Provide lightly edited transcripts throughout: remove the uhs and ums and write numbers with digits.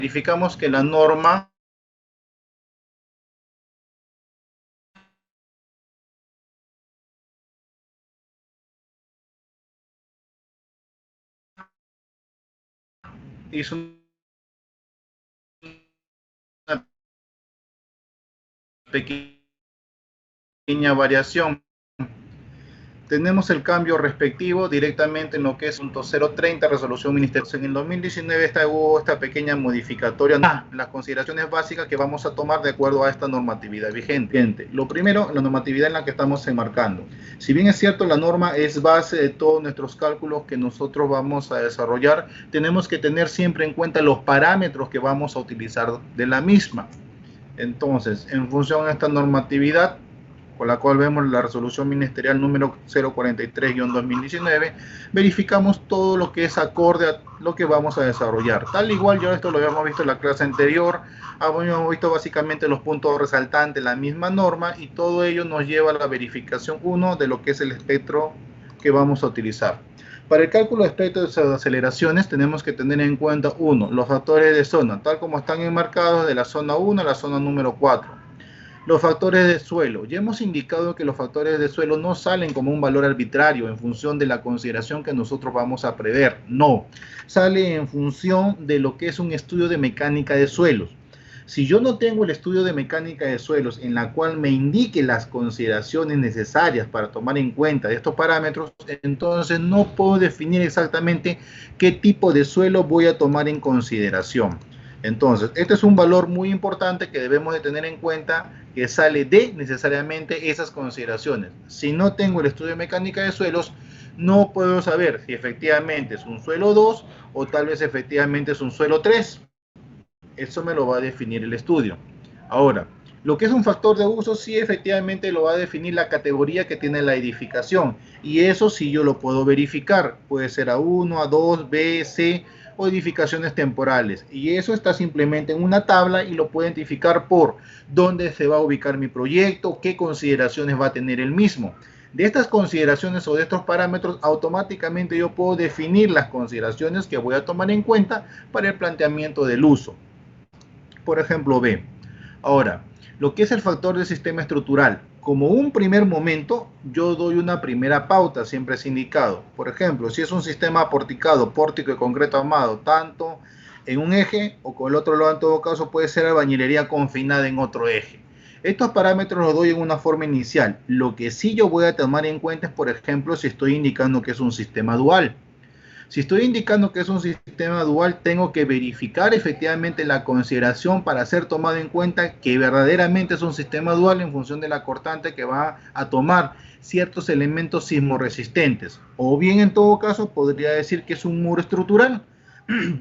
verificamos que la norma hizo una pequeña variación. Tenemos el cambio respectivo directamente en lo que es .030 resolución ministerial. En el 2019 hubo esta pequeña modificatoria, las consideraciones básicas que vamos a tomar de acuerdo a esta normatividad vigente. Lo primero, la normatividad en la que estamos enmarcando. Si bien es cierto, la norma es base de todos nuestros cálculos que nosotros vamos a desarrollar, tenemos que tener siempre en cuenta los parámetros que vamos a utilizar de la misma. Entonces, en función de esta normatividad, con la cual vemos la resolución ministerial número 043-2019, verificamos todo lo que es acorde a lo que vamos a desarrollar. Tal igual, ya esto lo habíamos visto en la clase anterior, habíamos visto básicamente los puntos resaltantes de la misma norma y todo ello nos lleva a la verificación 1 de lo que es el espectro que vamos a utilizar. Para el cálculo de espectro de aceleraciones tenemos que tener en cuenta 1, los factores de zona, tal como están enmarcados de la zona 1 a la zona número 4. Los factores de suelo. Ya hemos indicado que los factores de suelo no salen como un valor arbitrario en función de la consideración que nosotros vamos a prever. No, sale en función de lo que es un estudio de mecánica de suelos. Si yo no tengo el estudio de mecánica de suelos en la cual me indique las consideraciones necesarias para tomar en cuenta de estos parámetros, entonces no puedo definir exactamente qué tipo de suelo voy a tomar en consideración. Entonces, este es un valor muy importante que debemos de tener en cuenta, que sale de necesariamente esas consideraciones. Si no tengo el estudio de mecánica de suelos, no puedo saber si efectivamente es un suelo 2 o tal vez efectivamente es un suelo 3. Eso me lo va a definir el estudio. Ahora, lo que es un factor de uso sí efectivamente lo va a definir la categoría que tiene la edificación. Y eso sí yo lo puedo verificar. Puede ser A1, A2, B, C o edificaciones temporales. Y eso está simplemente en una tabla y lo puedo identificar por dónde se va a ubicar mi proyecto, qué consideraciones va a tener el mismo. De estas consideraciones o de estos parámetros, automáticamente yo puedo definir las consideraciones que voy a tomar en cuenta para el planteamiento del uso. Por ejemplo, B. Ahora, lo que es el factor del sistema estructural. Como un primer momento, yo doy una primera pauta, siempre es indicado. Por ejemplo, si es un sistema porticado, pórtico y concreto armado, tanto en un eje o con el otro lado, en todo caso, puede ser albañilería confinada en otro eje. Estos parámetros los doy en una forma inicial. Lo que sí yo voy a tomar en cuenta es, por ejemplo, si estoy indicando que es un sistema dual. Si estoy indicando que es un sistema dual, tengo que verificar efectivamente la consideración para ser tomado en cuenta que verdaderamente es un sistema dual en función de la cortante que va a tomar ciertos elementos sismoresistentes. O bien, en todo caso, podría decir que es un muro estructural.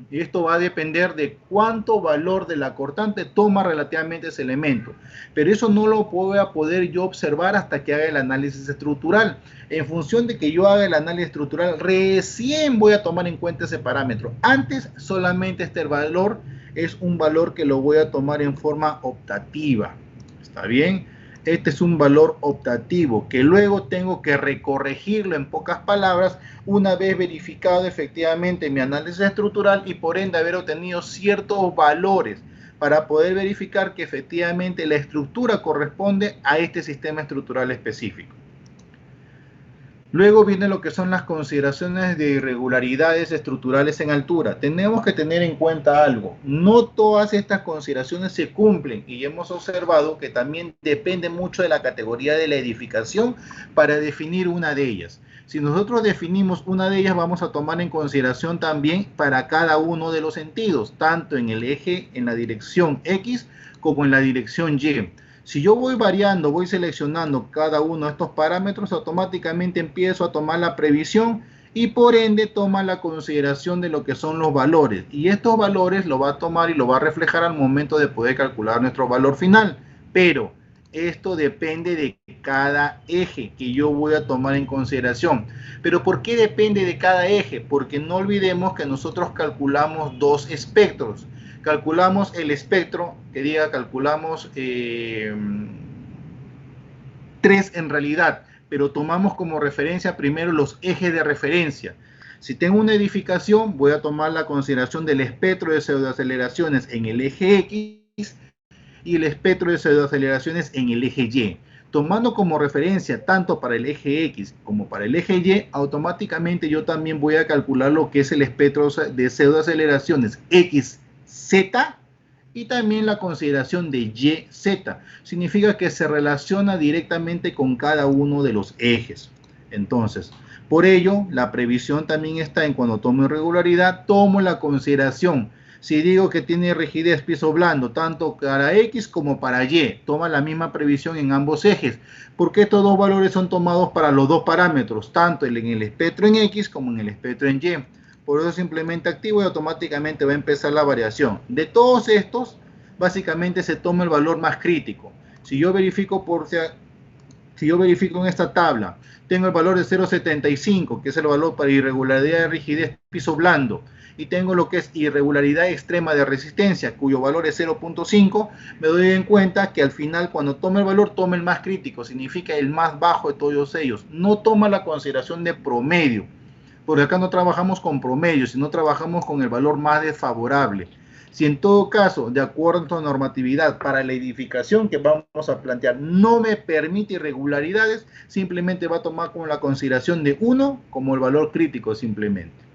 Y esto va a depender de cuánto valor de la cortante toma relativamente ese elemento. Pero eso no lo voy a poder yo observar hasta que haga el análisis estructural. En función de que yo haga el análisis estructural, recién voy a tomar en cuenta ese parámetro. Antes, solamente este valor es un valor que lo voy a tomar en forma optativa. ¿Está bien? Este es un valor optativo que luego tengo que recorregirlo, en pocas palabras, una vez verificado efectivamente mi análisis estructural y por ende haber obtenido ciertos valores para poder verificar que efectivamente la estructura corresponde a este sistema estructural específico. Luego viene lo que son las consideraciones de irregularidades estructurales en altura. Tenemos que tener en cuenta algo. No todas estas consideraciones se cumplen y hemos observado que también depende mucho de la categoría de la edificación para definir una de ellas. Si nosotros definimos una de ellas, vamos a tomar en consideración también para cada uno de los sentidos, tanto en el eje, en la dirección X, como en la dirección Y. Si yo voy variando, voy seleccionando cada uno de estos parámetros, automáticamente empiezo a tomar la previsión y por ende toma la consideración de lo que son los valores. Y estos valores lo va a tomar y lo va a reflejar al momento de poder calcular nuestro valor final. Pero esto depende de cada eje que yo voy a tomar en consideración. ¿Pero por qué depende de cada eje? Porque no olvidemos que nosotros calculamos dos espectros. Calculamos el espectro, que diga, calculamos 3 en realidad, pero tomamos como referencia primero los ejes de referencia. Si tengo una edificación, voy a tomar la consideración del espectro de pseudoaceleraciones en el eje X y el espectro de pseudoaceleraciones en el eje Y. Tomando como referencia tanto para el eje X como para el eje Y, automáticamente yo también voy a calcular lo que es el espectro de pseudoaceleraciones XZ y también la consideración de YZ. Significa que se relaciona directamente con cada uno de los ejes. Entonces, por ello, la previsión también está en cuando tomo irregularidad, tomo la consideración. Si digo que tiene rigidez piso blando, tanto para X como para Y, toma la misma previsión en ambos ejes, porque estos dos valores son tomados para los dos parámetros, tanto en el espectro en X como en el espectro en Y. Por eso simplemente activo y automáticamente va a empezar la variación. De todos estos, básicamente se toma el valor más crítico. Si yo verifico en esta tabla, tengo el valor de 0,75, que es el valor para irregularidad de rigidez piso blando, y tengo lo que es irregularidad extrema de resistencia, cuyo valor es 0,5, me doy en cuenta que al final, cuando tome el valor, toma el más crítico, significa el más bajo de todos ellos. No toma la consideración de promedio, porque acá no trabajamos con promedio, sino trabajamos con el valor más desfavorable. Si en todo caso, de acuerdo a normatividad para la edificación que vamos a plantear, no me permite irregularidades, simplemente va a tomar como la consideración de 1 como el valor crítico simplemente.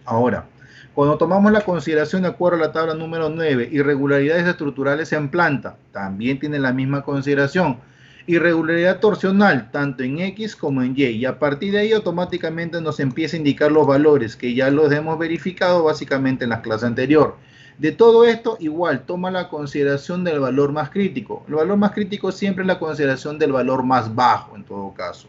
Ahora, cuando tomamos la consideración de acuerdo a la tabla número 9, irregularidades estructurales en planta, también tiene la misma consideración. Irregularidad torsional, tanto en X como en Y, y a partir de ahí automáticamente nos empieza a indicar los valores que ya los hemos verificado básicamente en la clase anterior. De todo esto, igual, toma la consideración del valor más crítico. El valor más crítico siempre es la consideración del valor más bajo, en todo caso.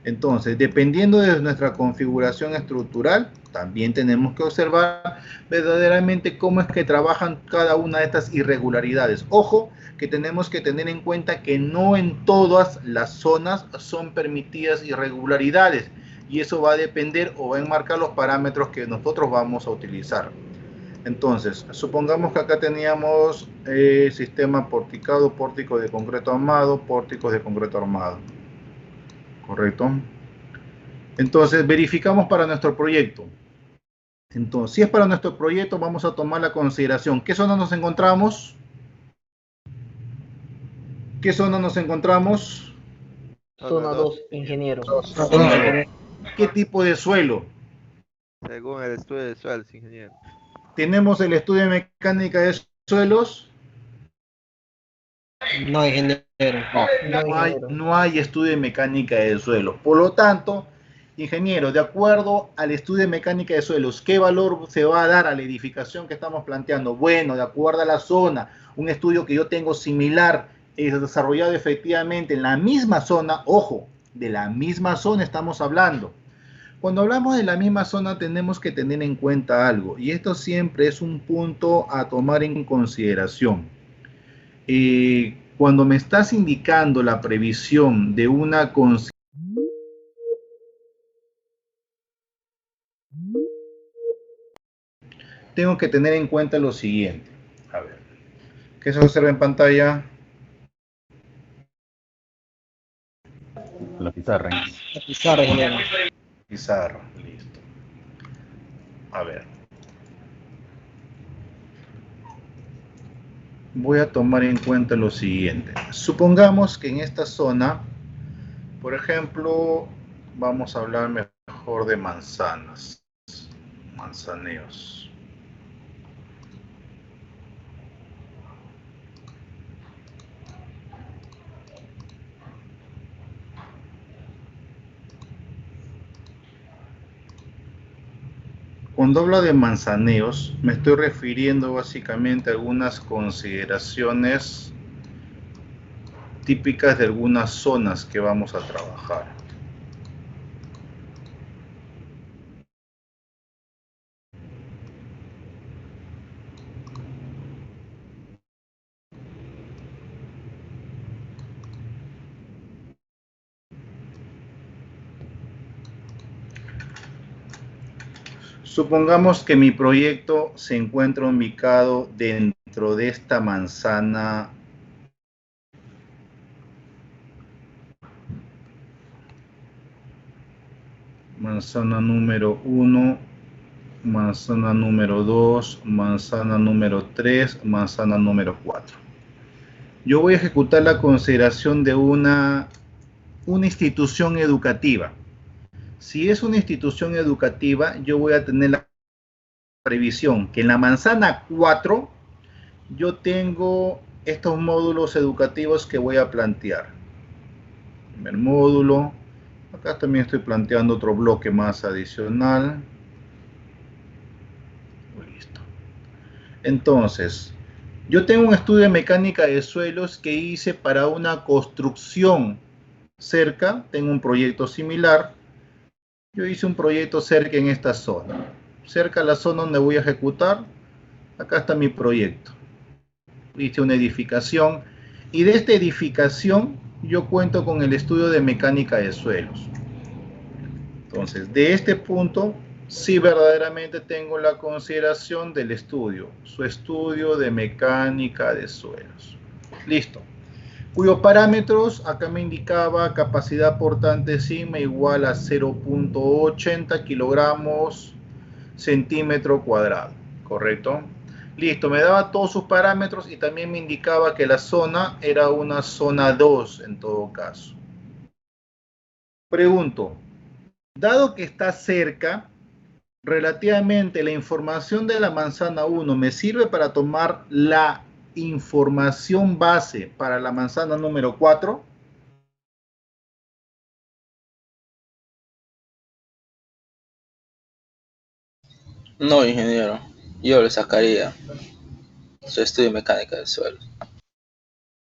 Entonces, dependiendo de nuestra configuración estructural, también tenemos que observar verdaderamente cómo es que trabajan cada una de estas irregularidades. Ojo, que tenemos que tener en cuenta que no en todas las zonas son permitidas irregularidades, y eso va a depender o va a enmarcar los parámetros que nosotros vamos a utilizar. Entonces, supongamos que acá teníamos sistema porticado, pórtico de concreto armado, pórticos de concreto armado. ¿Correcto? Entonces, verificamos para nuestro proyecto. Entonces, si es para nuestro proyecto, vamos a tomar la consideración. ¿Qué zona nos encontramos? ¿Qué zona nos encontramos? Zona 2, ingeniero. ¿Qué tipo de suelo? Según el estudio de suelos, ingeniero. ¿Tenemos el estudio de mecánica de suelos? No, ingeniero. No hay estudio de mecánica de suelos. Por lo tanto, ingeniero, de acuerdo al estudio de mecánica de suelos, ¿qué valor se va a dar a la edificación que estamos planteando? Bueno, de acuerdo a la zona, un estudio que yo tengo similar, es desarrollado efectivamente en la misma zona, ojo, de la misma zona estamos hablando. Cuando hablamos de la misma zona tenemos que tener en cuenta algo, y esto siempre es un punto a tomar en consideración. Cuando me estás indicando la previsión de una tengo que tener en cuenta lo siguiente. A ver, ¿qué se observa en pantalla? La pizarra. La pizarra, ingeniero. Pizarra, listo. A ver. Voy a tomar en cuenta lo siguiente. Supongamos que en esta zona, por ejemplo, vamos a hablar mejor de manzanas, manzaneos. Cuando hablo de manzaneos, me estoy refiriendo básicamente a algunas consideraciones típicas de algunas zonas que vamos a trabajar. Supongamos que mi proyecto se encuentra ubicado dentro de esta manzana manzana número 1, manzana número 2, manzana número 3, manzana número 4. Yo voy a ejecutar la consideración de una institución educativa. Si es una institución educativa, yo voy a tener la previsión que en la manzana 4 yo tengo estos módulos educativos que voy a plantear. Primer módulo. Acá también estoy planteando otro bloque más adicional. Listo. Entonces, yo tengo un estudio de mecánica de suelos que hice para una construcción cerca. Tengo un proyecto similar. Yo hice un proyecto cerca en esta zona. Cerca a la zona donde voy a ejecutar. Acá está mi proyecto. Hice una edificación. Y de esta edificación yo cuento con el estudio de mecánica de suelos. Entonces, de este punto, sí verdaderamente tengo la consideración del estudio, su estudio de mecánica de suelos. Listo. Cuyos parámetros, acá me indicaba capacidad portante sigma igual a 0.80 kilogramos centímetro cuadrado, ¿correcto? Listo, me daba todos sus parámetros y también me indicaba que la zona era una zona 2 en todo caso. Pregunto, dado que está cerca, relativamente la información de la manzana 1 me sirve para tomar la información base para la manzana número 4. No, ingeniero. Yo le sacaría su estudio de mecánica del suelo.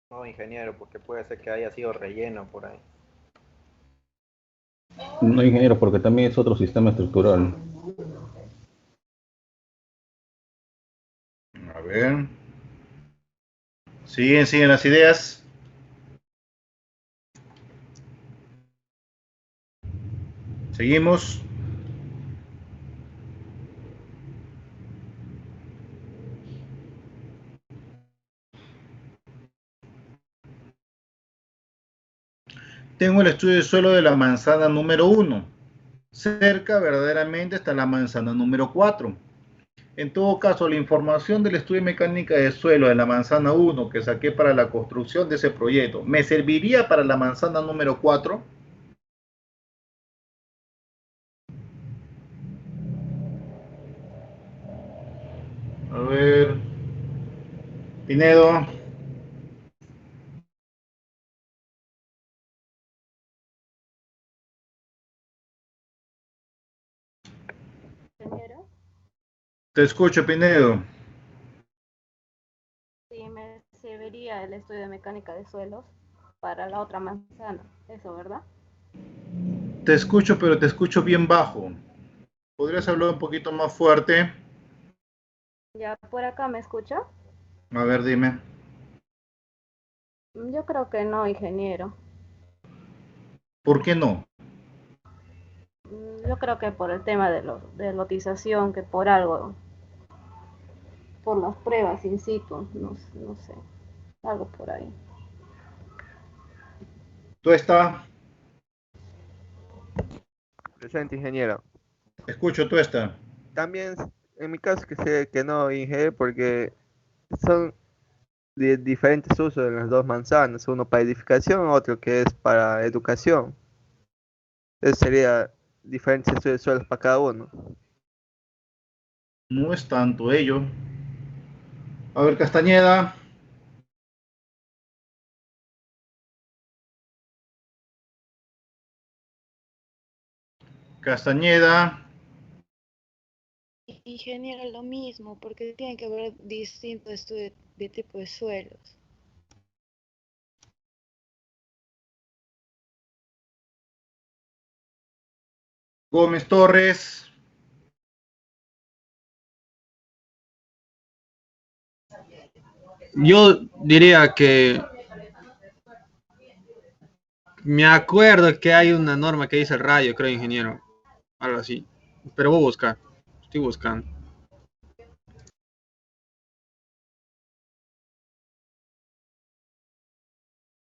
No, ingeniero, porque puede ser que haya sido relleno por ahí. No, ingeniero, porque también es otro sistema estructural. A ver. Siguen las ideas. Seguimos. Tengo el estudio de suelo de la manzana número 1. Cerca verdaderamente está la manzana número 4. En todo caso, la información del estudio de mecánica de suelo de la manzana 1 que saqué para la construcción de ese proyecto, ¿me serviría para la manzana número 4? A ver, Pinedo. Ingeniero, Te escucho, Pinedo. sí me serviría el estudio de mecánica de suelos para la otra manzana, eso, ¿verdad? Te escucho, pero te escucho bien bajo. ¿Podrías hablar un poquito más fuerte? Ya por acá me escucha. A ver, dime. Yo creo que no, ingeniero. ¿Por qué no? Yo creo que por el tema de lotización, que por algo, por las pruebas in situ, no sé, algo por ahí. Tú estás. Presente, ingeniero. Escucho, tú estás. También, en mi caso, que sé que no, ingeniero, porque son de diferentes usos en las dos manzanas, uno para edificación, otro que es para educación. Eso sería diferentes estudios de suelos para cada uno. No es tanto ello. A ver, Castañeda. Castañeda. Ingeniero, lo mismo, porque tienen que haber distintos estudios de tipo de suelos. Gómez Torres. Yo diría que me acuerdo que hay una norma que dice el radio, creo, ingeniero, algo así. Pero voy a buscar, estoy buscando.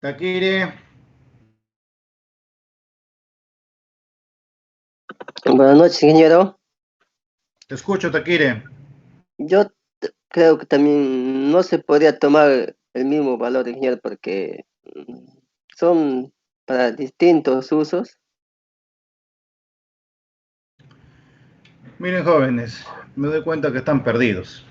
Taquire. Buenas noches, ingeniero. Te escucho, Taquire. Yo creo que también no se podría tomar el mismo valor, ingeniero, porque son para distintos usos. Miren, jóvenes, me doy cuenta que están perdidos.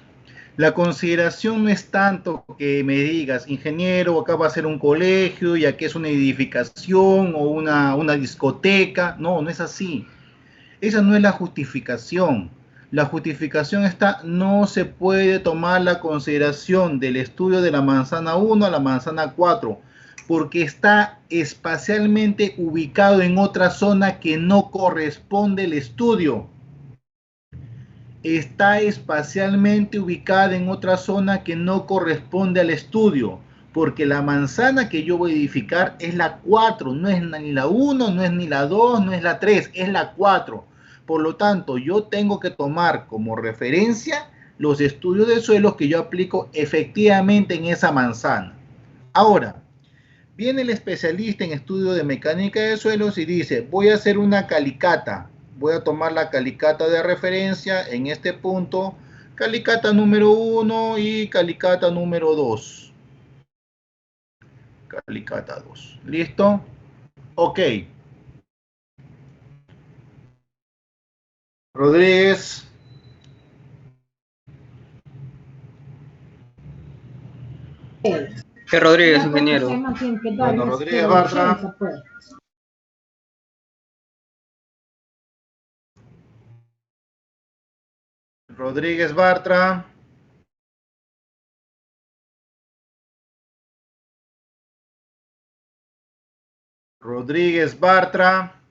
La consideración no es tanto que me digas, ingeniero, acá va a ser un colegio y aquí es una edificación o una discoteca. No, no es así. Esa no es la justificación. La justificación está, no se puede tomar la consideración del estudio de la manzana 1 a la manzana 4, porque está espacialmente ubicado en otra zona que no corresponde al estudio. Está espacialmente ubicada en otra zona que no corresponde al estudio, porque la manzana que yo voy a edificar es la 4, no es ni la 1, no es ni la 2, no es la 3, es la 4. Por lo tanto, yo tengo que tomar como referencia los estudios de suelos que yo aplico efectivamente en esa manzana. Ahora, viene el especialista en estudio de mecánica de suelos y dice, voy a hacer una calicata. Voy a tomar la calicata de referencia en este punto, calicata número 1 y calicata número 2. Calicata 2. ¿Listo? Ok. Rodríguez. ¿Qué Rodríguez, ingeniero? Bueno, Rodríguez Bartra. Rodríguez Bartra. Rodríguez Bartra.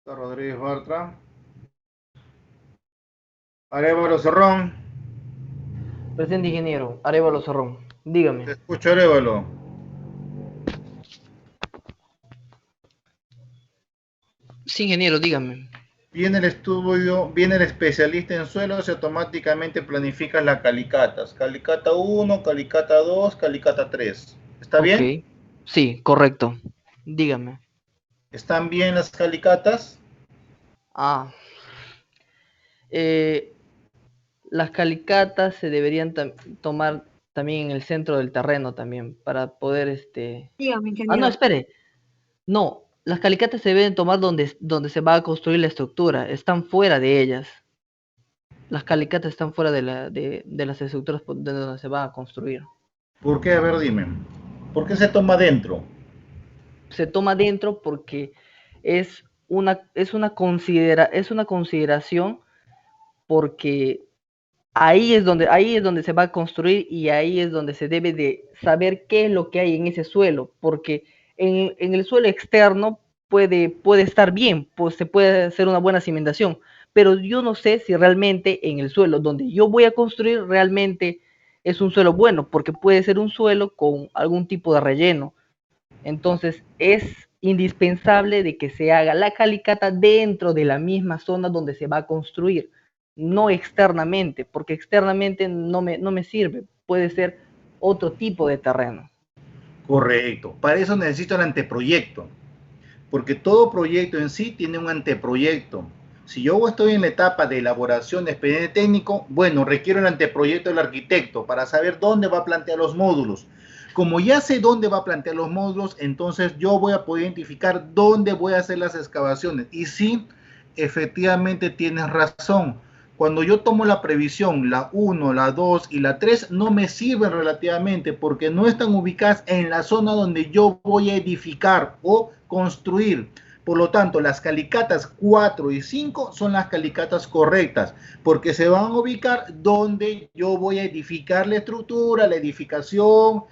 Rodríguez Bartra. Arévalo Cerrón. Presente, ingeniero. Arévalo Cerrón. Dígame. Te escucho, Arévalo. Sí, ingeniero, dígame. Viene el estudio, viene el especialista en suelos y automáticamente planificas las calicatas. Calicata 1, calicata 2, calicata 3. ¿Está bien? Sí, correcto. Dígame. ¿Están bien las calicatas? Las calicatas se deberían tomar también en el centro del terreno también para poder Dígame, ingeniero. no, espere. No, las calicatas se deben tomar donde se va a construir la estructura, están fuera de ellas. Las calicatas están fuera de las estructuras de donde se va a construir. ¿Por qué? A ver, dime. ¿Por qué se toma dentro? Se toma dentro porque es una consideración porque ahí es donde se va a construir y ahí es donde se debe de saber qué es lo que hay en ese suelo, porque en el suelo externo puede estar bien, pues se puede hacer una buena cimentación, pero yo no sé si realmente en el suelo donde yo voy a construir realmente es un suelo bueno, porque puede ser un suelo con algún tipo de relleno. Entonces es indispensable de que se haga la calicata dentro de la misma zona donde se va a construir, no externamente, porque externamente no me sirve, puede ser otro tipo de terreno. Correcto. Para eso necesito el anteproyecto, porque todo proyecto en sí tiene un anteproyecto. Si yo estoy en la etapa de elaboración de expediente técnico, bueno, requiero el anteproyecto del arquitecto para saber dónde va a plantear los módulos. Como ya sé dónde va a plantear los módulos, entonces yo voy a poder identificar dónde voy a hacer las excavaciones. Y sí, efectivamente tienes razón. Cuando yo tomo la previsión, la 1, la 2 y la 3 no me sirven relativamente porque no están ubicadas en la zona donde yo voy a edificar o construir. Por lo tanto, las calicatas 4 y 5 son las calicatas correctas porque se van a ubicar donde yo voy a edificar la estructura, la edificación,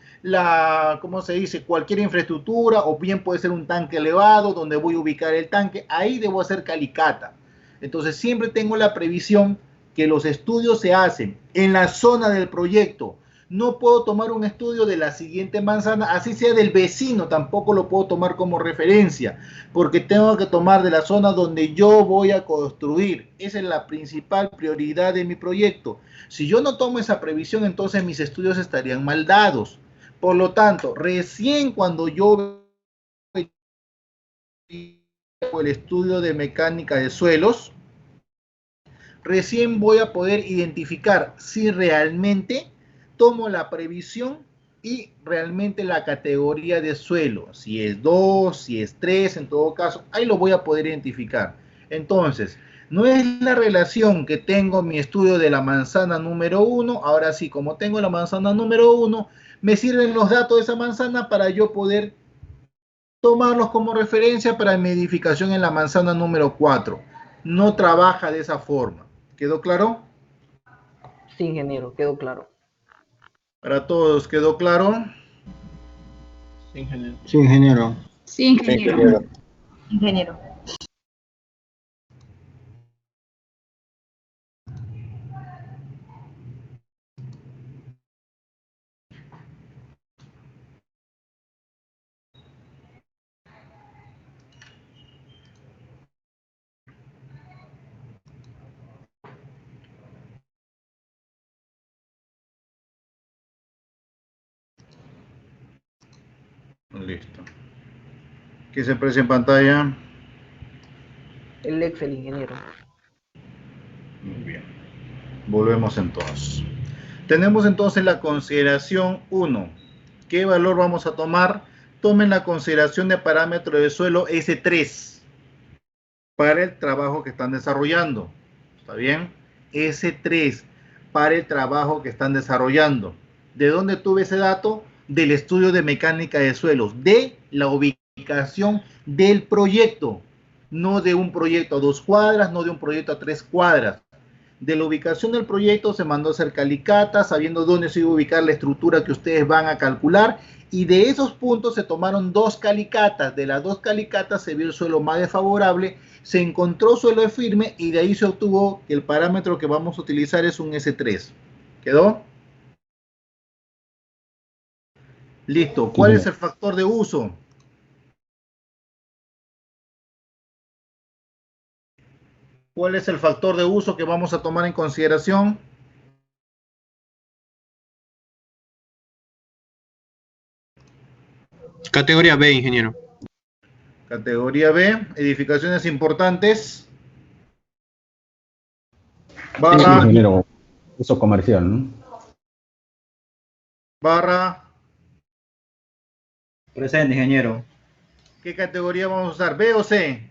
¿cómo se dice? Cualquier infraestructura, o bien puede ser un tanque elevado donde voy a ubicar el tanque. Ahí debo hacer calicata. Entonces siempre tengo la previsión que los estudios se hacen en la zona del proyecto, no puedo tomar un estudio de la siguiente manzana, así sea del vecino, tampoco lo puedo tomar como referencia, porque tengo que tomar de la zona donde yo voy a construir. Esa es la principal prioridad de mi proyecto. Si yo no tomo esa previsión, entonces mis estudios estarían mal dados. Por lo tanto, recién cuando yo el estudio de mecánica de suelos, recién voy a poder identificar si realmente tomo la previsión y realmente la categoría de suelo, si es 2, si es 3, en todo caso, ahí lo voy a poder identificar. Entonces, no es la relación que tengo mi estudio de la manzana número 1, ahora sí, como tengo la manzana número 1, me sirven los datos de esa manzana para yo poder tomarlos como referencia para mi edificación en la manzana número 4. No trabaja de esa forma. ¿Quedó claro? Sí, ingeniero, quedó claro. Para todos, ¿quedó claro? Sí, ingeniero. Sí, ingeniero. Sí, ingeniero. Ingeniero. Listo. ¿Qué se aprecia en pantalla? El Excel, ingeniero. Muy bien. Volvemos entonces. Tenemos entonces la consideración 1. ¿Qué valor vamos a tomar? Tomen la consideración de parámetro de suelo S3 para el trabajo que están desarrollando. ¿Está bien? S3 para el trabajo que están desarrollando. ¿De dónde tuve ese dato? Del estudio de mecánica de suelos, de la ubicación del proyecto, no de un proyecto a 2 cuadras, no de un proyecto a 3 cuadras. De la ubicación del proyecto se mandó a hacer calicata, sabiendo dónde se iba a ubicar la estructura que ustedes van a calcular, y de esos puntos se tomaron 2 calicatas. De las 2 calicatas se vio el suelo más desfavorable, se encontró suelo firme y de ahí se obtuvo que el parámetro que vamos a utilizar es un S3. ¿Quedó? Listo. ¿Cuál es el factor de uso? ¿Cuál es el factor de uso que vamos a tomar en consideración? Categoría B, ingeniero. Categoría B, edificaciones importantes. Barra. Sí, ingeniero, uso comercial, ¿no? Barra. Presente, ingeniero. ¿Qué categoría vamos a usar? ¿B o C?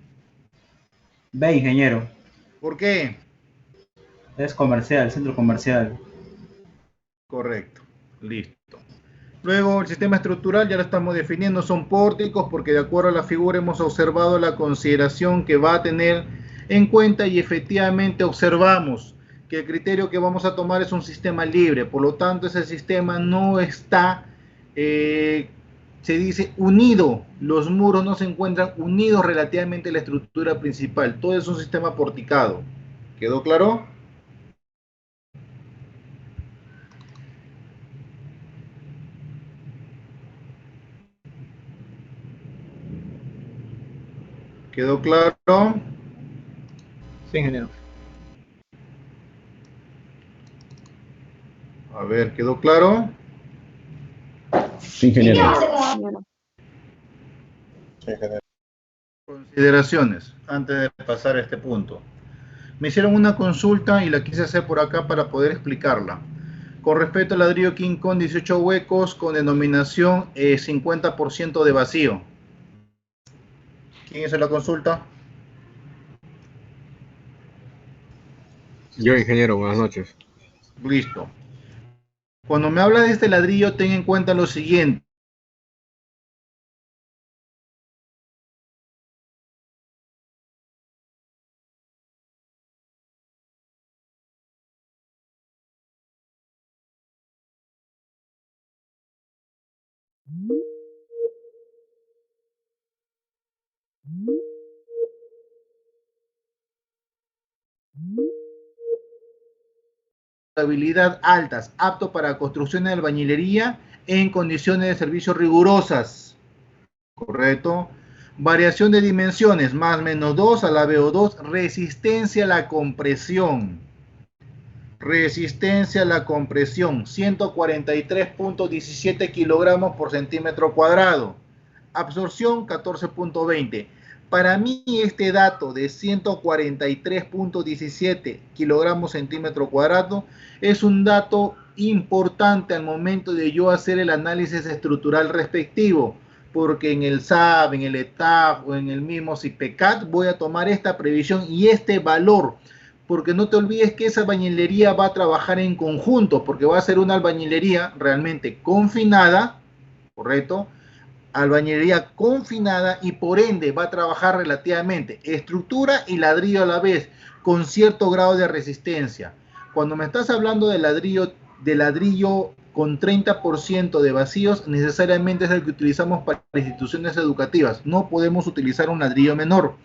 B, ingeniero. ¿Por qué? Es comercial, centro comercial. Correcto. Listo. Luego el sistema estructural ya lo estamos definiendo, son pórticos porque de acuerdo a la figura hemos observado la consideración que va a tener en cuenta y efectivamente observamos que el criterio que vamos a tomar es un sistema libre, por lo tanto ese sistema no está, se dice unido, los muros no se encuentran unidos relativamente a la estructura principal, todo es un sistema porticado. ¿Quedó claro? ¿Quedó claro? Sí, ingeniero. A ver, ¿quedó claro? Sí, ingeniero. Consideraciones antes de pasar a este punto. Me hicieron una consulta y la quise hacer por acá para poder explicarla. Con respecto al ladrillo King Kong, 18 huecos con denominación 50% de vacío. ¿Quién hizo la consulta? Yo, ingeniero, buenas noches. Listo. Cuando me habla de este ladrillo, ten en cuenta lo siguiente. durabilidad altas, apto para construcción de albañilería en condiciones de servicio rigurosas. ¿Correcto? Variación de dimensiones, más menos 2 a la VO2, resistencia a la compresión. Resistencia a la compresión, 143.17 kilogramos por centímetro cuadrado. Absorción, 14.20. Para mí este dato de 143.17 kilogramos centímetro cuadrado es un dato importante al momento de yo hacer el análisis estructural respectivo, porque en el SAB, en el ETAF o en el mismo CIPECAT voy a tomar esta previsión y este valor, porque no te olvides que esa albañilería va a trabajar en conjunto, porque va a ser una albañilería realmente confinada, ¿correcto? Albañilería confinada y por ende va a trabajar relativamente estructura y ladrillo a la vez, con cierto grado de resistencia. Cuando me estás hablando de ladrillo con 30% de vacíos, necesariamente es el que utilizamos para instituciones educativas. No podemos utilizar un ladrillo menor.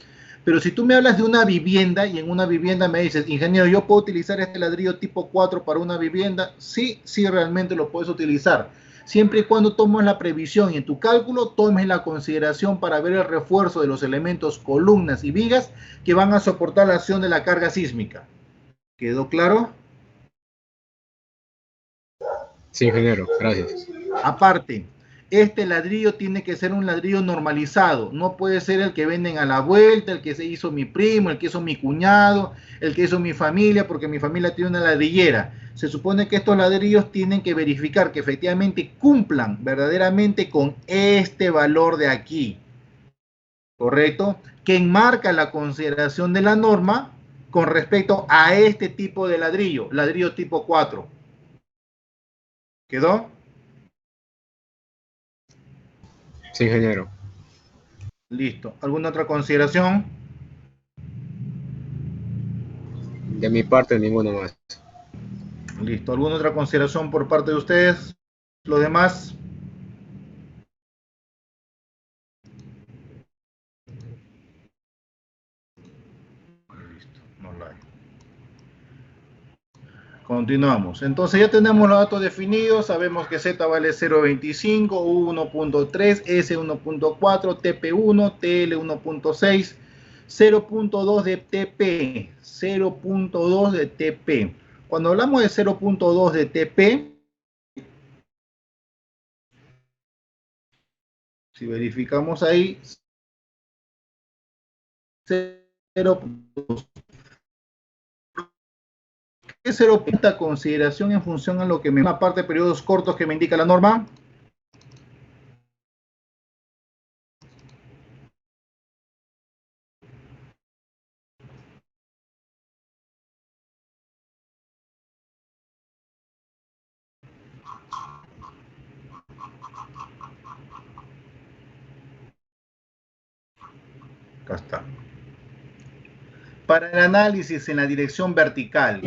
Pero si tú me hablas de una vivienda y en una vivienda me dices, ingeniero, ¿yo puedo utilizar este ladrillo tipo 4 para una vivienda? Sí, sí, realmente lo puedes utilizar. Siempre y cuando tomes la previsión y en tu cálculo tomes la consideración para ver el refuerzo de los elementos columnas y vigas que van a soportar la acción de la carga sísmica. ¿Quedó claro? Sí, ingeniero, gracias. Aparte, este ladrillo tiene que ser un ladrillo normalizado, no puede ser el que venden a la vuelta, el que se hizo mi primo, el que hizo mi cuñado, el que hizo mi familia, porque mi familia tiene una ladrillera. Se supone que estos ladrillos tienen que verificar que efectivamente cumplan verdaderamente con este valor de aquí, ¿correcto? Que enmarca la consideración de la norma con respecto a este tipo de ladrillo tipo 4. ¿Quedó? Sí, ingeniero. Listo. ¿Alguna otra consideración? De mi parte, ninguno más. Listo. ¿Alguna otra consideración por parte de ustedes? ¿Los demás? Listo. No la hay. Continuamos. Entonces ya tenemos los datos definidos. Sabemos que Z vale 0.25, U 1.3, S 1.4, TP 1, TL 1.6, 0.2 de TP. 0.2 de TP. Cuando hablamos de 0.2 de TP, si verificamos ahí, 0.2. ¿Qué 0.2 consideración en función a lo que me una parte de periodos cortos que me indica la norma? Acá está. Para el análisis en la dirección vertical,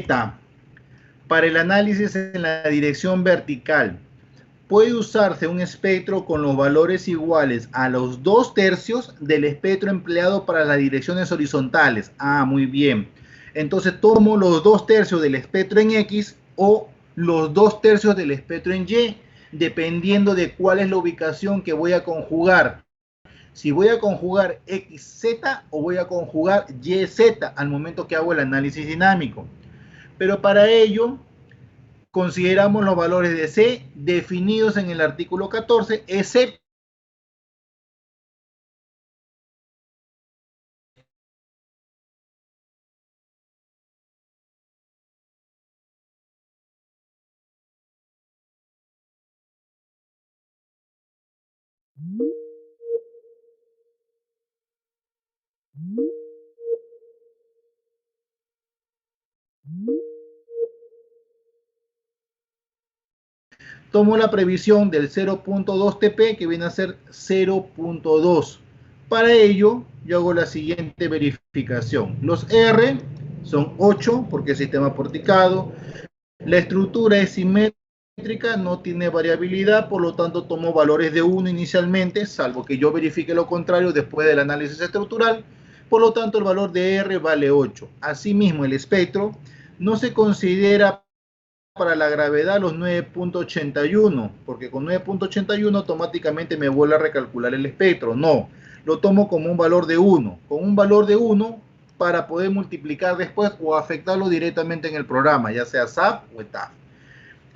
para el análisis en la dirección vertical, puede usarse un espectro con los valores iguales a los 2/3 del espectro empleado para las direcciones horizontales. Ah, muy bien. Entonces tomo los 2/3 del espectro en X o los 2/3 del espectro en Y, dependiendo de cuál es la ubicación que voy a conjugar. Si voy a conjugar XZ o voy a conjugar YZ al momento que hago el análisis dinámico. Pero para ello consideramos los valores de C definidos en el artículo 14, excepto tomo la previsión del 0.2 TP que viene a ser 0.2. Para ello, yo hago la siguiente verificación. Los R son 8 porque es sistema porticado. La estructura es simétrica, no tiene variabilidad, por lo tanto tomo valores de 1 inicialmente, salvo que yo verifique lo contrario después del análisis estructural. Por lo tanto, el valor de R vale 8. Asimismo, el espectro no se considera para la gravedad los 9.81, porque con 9.81 automáticamente me vuelve a recalcular el espectro. No, lo tomo como un valor de 1, con un valor de 1 para poder multiplicar después o afectarlo directamente en el programa, ya sea SAP o ETAF.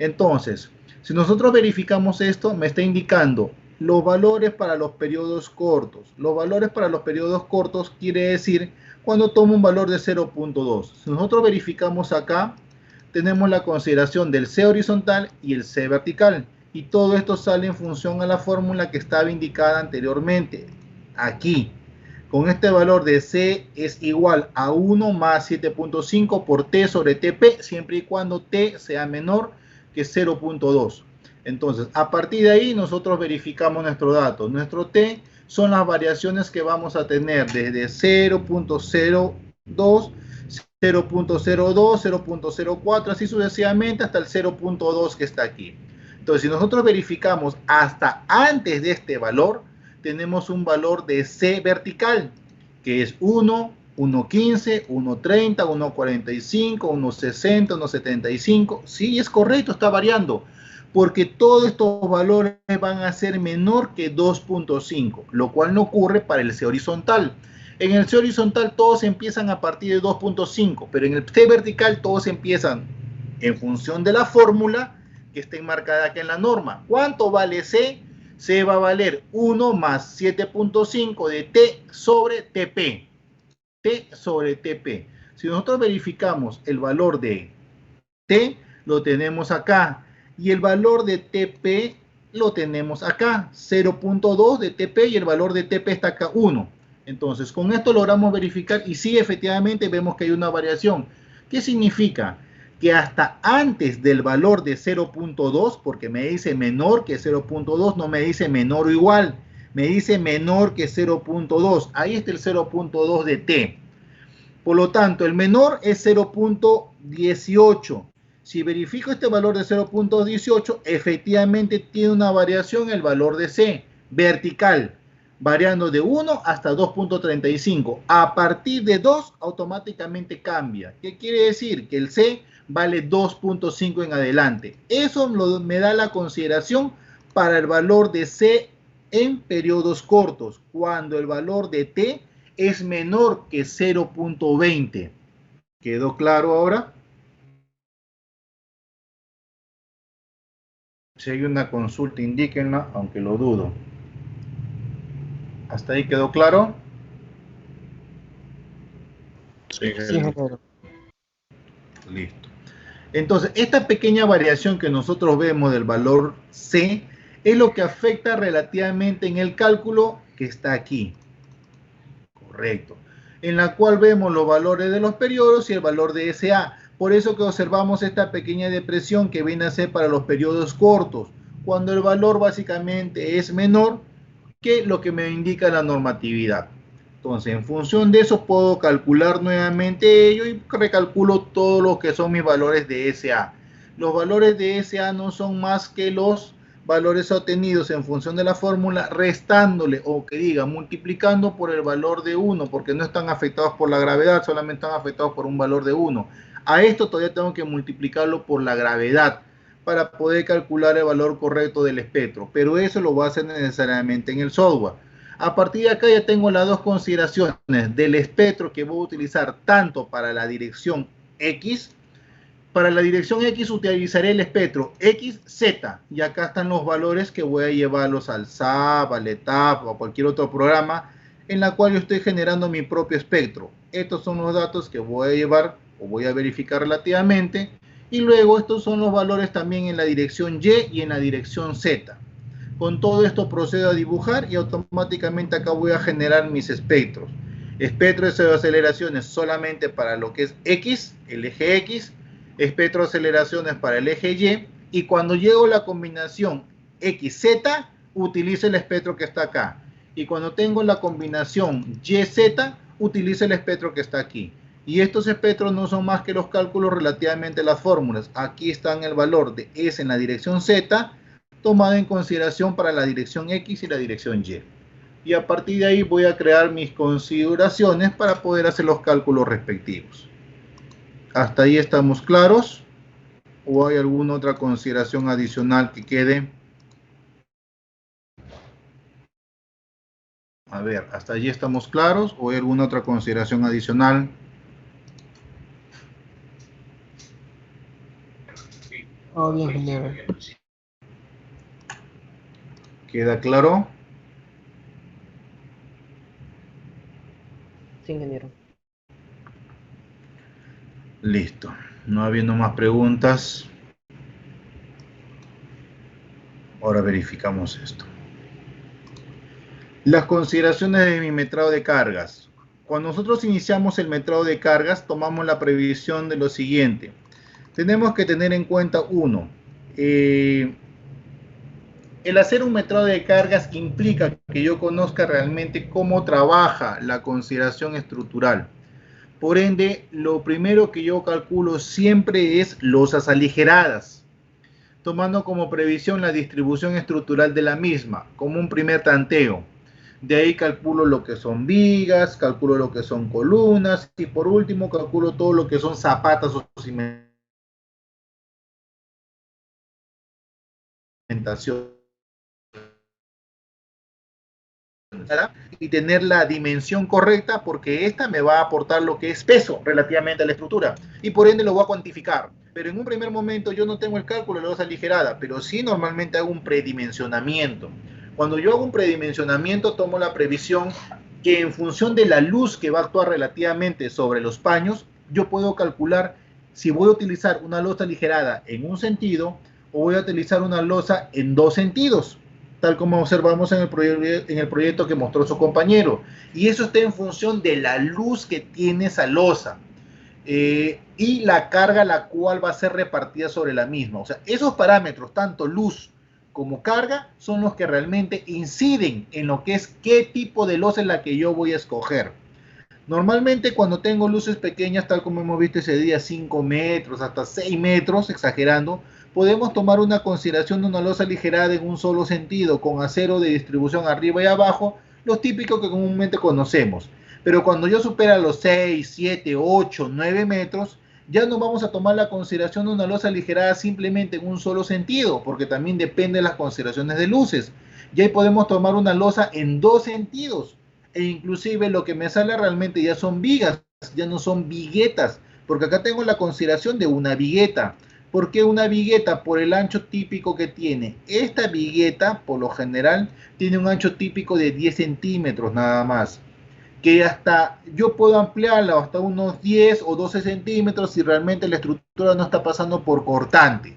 Entonces, si nosotros verificamos esto, me está indicando los valores para los periodos cortos. Los valores para los periodos cortos quiere decir cuando tomo un valor de 0.2. Si nosotros verificamos acá, tenemos la consideración del C horizontal y el C vertical. Y todo esto sale en función a la fórmula que estaba indicada anteriormente. Aquí, con este valor de C es igual a 1 más 7.5 por T sobre TP, siempre y cuando T sea menor que 0.2. Entonces, a partir de ahí, nosotros verificamos nuestro dato. Nuestro T son las variaciones que vamos a tener desde 0.02, 0.02, 0.04, así sucesivamente hasta el 0.2 que está aquí. Entonces, si nosotros verificamos hasta antes de este valor, tenemos un valor de C vertical, que es 1, 1.15, 1.30, 1.45, 1.60, 1.75. Sí, es correcto, está variando, porque todos estos valores van a ser menor que 2.5, lo cual no ocurre para el C horizontal. En el C horizontal todos empiezan a partir de 2.5, pero en el C vertical todos empiezan en función de la fórmula que está enmarcada aquí en la norma. ¿Cuánto vale C? C va a valer 1 más 7.5 de T sobre TP. T sobre TP. Si nosotros verificamos el valor de T, lo tenemos acá. Y el valor de TP lo tenemos acá. 0.2 de TP y el valor de TP está acá 1. Entonces, con esto logramos verificar y sí, efectivamente vemos que hay una variación. ¿Qué significa? Que hasta antes del valor de 0.2, porque me dice menor que 0.2, no me dice menor o igual, me dice menor que 0.2. Ahí está el 0.2 de T. Por lo tanto, el menor es 0.18. Si verifico este valor de 0.18, efectivamente tiene una variación el valor de C, vertical, variando de 1 hasta 2.35. A partir de 2, automáticamente cambia. ¿Qué quiere decir? Que el C vale 2.5 en adelante. Eso me da la consideración para el valor de C en periodos cortos, cuando el valor de T es menor que 0.20. ¿Quedó claro ahora? Si hay una consulta, indíquenla, aunque lo dudo. ¿Hasta ahí quedó claro? Sí, ingeniero. Listo. Entonces, esta pequeña variación que nosotros vemos del valor C es lo que afecta relativamente en el cálculo que está aquí. Correcto. En la cual vemos los valores de los periodos y el valor de SA. Por eso que observamos esta pequeña depresión que viene a ser para los periodos cortos, cuando el valor básicamente es menor que lo que me indica la normatividad. Entonces, en función de eso, puedo calcular nuevamente ello y recalculo todo lo que son mis valores de SA. Los valores de SA no son más que los valores obtenidos en función de la fórmula, restándole o que diga multiplicando por el valor de 1, porque no están afectados por la gravedad, solamente están afectados por un valor de 1. A esto todavía tengo que multiplicarlo por la gravedad para poder calcular el valor correcto del espectro, pero eso lo voy a hacer necesariamente en el software. A partir de acá ya tengo las dos consideraciones del espectro que voy a utilizar tanto para la dirección X. Para la dirección X utilizaré el espectro XZ y acá están los valores que voy a llevarlos al SAP, al ETAP o a cualquier otro programa en la cual yo estoy generando mi propio espectro. Estos son los datos que voy a llevar o voy a verificar relativamente y luego estos son los valores también en la dirección Y y en la dirección Z. Con todo esto procedo a dibujar y automáticamente acá voy a generar mis espectros. Espectros de aceleraciones solamente para lo que es X, el eje X, espectro de aceleraciones para el eje Y, y cuando llego a la combinación XZ, utilizo el espectro que está acá. Y cuando tengo la combinación YZ, utilizo el espectro que está aquí. Y estos espectros no son más que los cálculos relativamente a las fórmulas. Aquí están el valor de S en la dirección Z, tomado en consideración para la dirección X y la dirección Y. Y a partir de ahí voy a crear mis consideraciones para poder hacer los cálculos respectivos. ¿Hasta ahí estamos claros? ¿O hay alguna otra consideración adicional que quede? A ver, ¿hasta allí estamos claros? ¿O hay alguna otra consideración adicional? Oh, bien, ingeniero. ¿Queda claro? Sí, ingeniero. Listo. No habiendo más preguntas. Ahora verificamos esto. Las consideraciones de mi metrado de cargas. Cuando nosotros iniciamos el metrado de cargas, tomamos la previsión de lo siguiente. Tenemos que tener en cuenta, uno, el hacer un metrado de cargas implica que yo conozca realmente cómo trabaja la consideración estructural. Por ende, lo primero que yo calculo siempre es losas aligeradas, tomando como previsión la distribución estructural de la misma, como un primer tanteo. De ahí calculo lo que son vigas, calculo lo que son columnas y por último calculo todo lo que son zapatas o cimentación. Y tener la dimensión correcta porque esta me va a aportar lo que es peso relativamente a la estructura y por ende lo voy a cuantificar. Pero en un primer momento yo no tengo el cálculo de losa aligerada, pero sí normalmente hago un predimensionamiento. Cuando yo hago un predimensionamiento tomo la previsión que en función de la luz que va a actuar relativamente sobre los paños, yo puedo calcular si voy a utilizar una losa aligerada en un sentido o voy a utilizar una losa en dos sentidos, tal como observamos en el proyecto que mostró su compañero. Y eso está en función de la luz que tiene esa losa y la carga la cual va a ser repartida sobre la misma. O sea, esos parámetros, tanto luz como carga, son los que realmente inciden en lo que es qué tipo de losa es la que yo voy a escoger. Normalmente cuando tengo luces pequeñas, tal como hemos visto ese día, 5 metros, hasta 6 metros, exagerando, podemos tomar una consideración de una losa aligerada en un solo sentido, con acero de distribución arriba y abajo, los típicos que comúnmente conocemos. Pero cuando yo supera los 6, 7, 8, 9 metros, ya no vamos a tomar la consideración de una losa aligerada simplemente en un solo sentido, porque también depende de las consideraciones de luces. Y ahí podemos tomar una losa en dos sentidos, e inclusive lo que me sale realmente ya son vigas, ya no son viguetas, porque acá tengo la consideración de una vigueta. ¿Por qué una vigueta? Por el ancho típico que tiene. Esta vigueta, por lo general, tiene un ancho típico de 10 centímetros nada más. Que hasta yo puedo ampliarla hasta unos 10 o 12 centímetros si realmente la estructura no está pasando por cortante.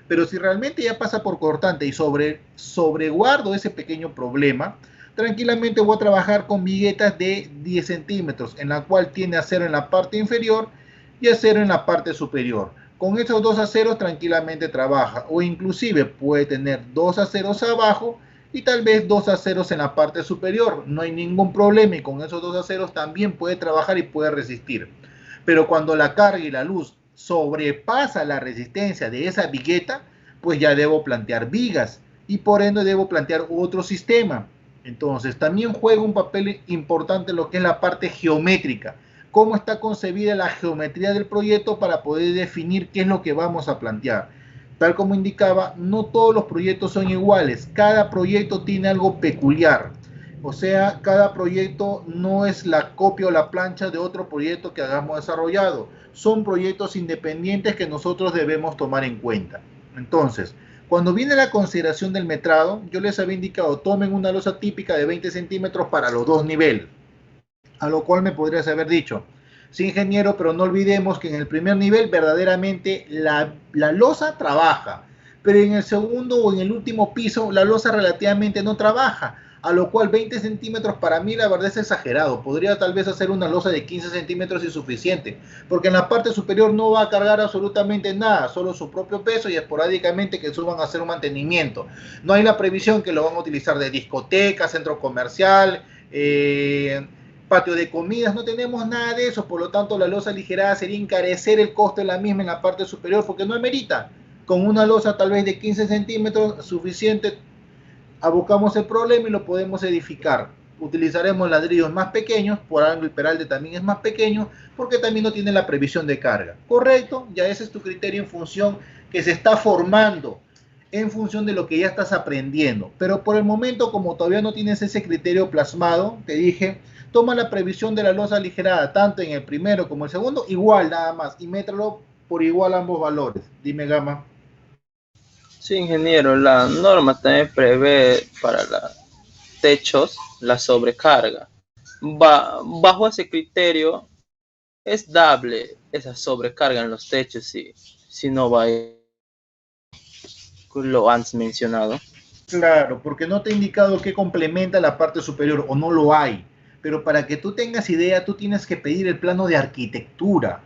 Pero si realmente ya pasa por cortante y sobreguardo ese pequeño problema, tranquilamente voy a trabajar con viguetas de 10 centímetros, en la cual tiene acero en la parte inferior y acero en la parte superior. Con esos dos aceros tranquilamente trabaja, o inclusive puede tener dos aceros abajo y tal vez dos aceros en la parte superior. No hay ningún problema y con esos dos aceros también puede trabajar y puede resistir. Pero cuando la carga y la luz sobrepasa la resistencia de esa vigueta, pues ya debo plantear vigas y por ende debo plantear otro sistema. Entonces también juega un papel importante lo que es la parte geométrica. Cómo está concebida la geometría del proyecto para poder definir qué es lo que vamos a plantear. Tal como indicaba, no todos los proyectos son iguales. Cada proyecto tiene algo peculiar. O sea, cada proyecto no es la copia o la plancha de otro proyecto que hayamos desarrollado. Son proyectos independientes que nosotros debemos tomar en cuenta. Entonces, cuando viene la consideración del metrado, yo les había indicado, tomen una losa típica de 20 centímetros para los dos niveles. A lo cual me podrías haber dicho, sí, ingeniero, pero no olvidemos que en el primer nivel verdaderamente la losa trabaja, pero en el segundo o en el último piso la losa relativamente no trabaja, a lo cual 20 centímetros para mí la verdad es exagerado. Podría tal vez hacer una losa de 15 centímetros y suficiente, porque en la parte superior no va a cargar absolutamente nada, solo su propio peso y esporádicamente que suban a hacer un mantenimiento. No hay la previsión que lo van a utilizar de discoteca, centro comercial, patio de comidas, no tenemos nada de eso, por lo tanto la losa aligerada sería encarecer el costo de la misma en la parte superior porque no amerita. Con una losa tal vez de 15 centímetros suficiente, abocamos el problema y lo podemos edificar. Utilizaremos ladrillos más pequeños, por algo el peralte también es más pequeño, porque también no tiene la previsión de carga. Correcto, ya ese es tu criterio en función que se está formando en función de lo que ya estás aprendiendo. Pero por el momento, como todavía no tienes ese criterio plasmado, te dije, toma la previsión de la losa aligerada, tanto en el primero como el segundo, igual nada más, y métralo por igual ambos valores. Dime, Gama. Sí, ingeniero, la norma también prevé para los techos la sobrecarga. Bajo ese criterio, es dable esa sobrecarga en los techos si no va a ir lo antes mencionado. Claro, porque no te he indicado qué complementa la parte superior o no lo hay. Pero para que tú tengas idea, tú tienes que pedir el plano de arquitectura.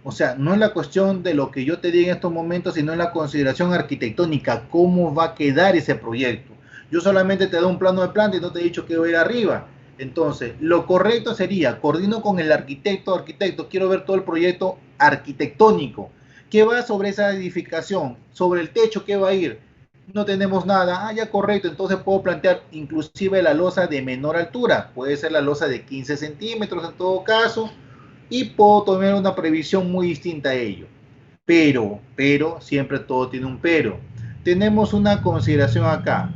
O sea, no es la cuestión de lo que yo te diga en estos momentos, sino en la consideración arquitectónica, cómo va a quedar ese proyecto. Yo solamente te doy un plano de planta y no te he dicho que va a ir arriba. Entonces, lo correcto sería, coordino con el arquitecto, quiero ver todo el proyecto arquitectónico. ¿Qué va sobre esa edificación? Sobre el techo, ¿qué va a ir? No tenemos nada. Ah, ya correcto. Entonces puedo plantear inclusive la losa de menor altura. Puede ser la losa de 15 centímetros en todo caso. Y puedo tomar una previsión muy distinta a ello. Pero, siempre todo tiene un pero. Tenemos una consideración acá.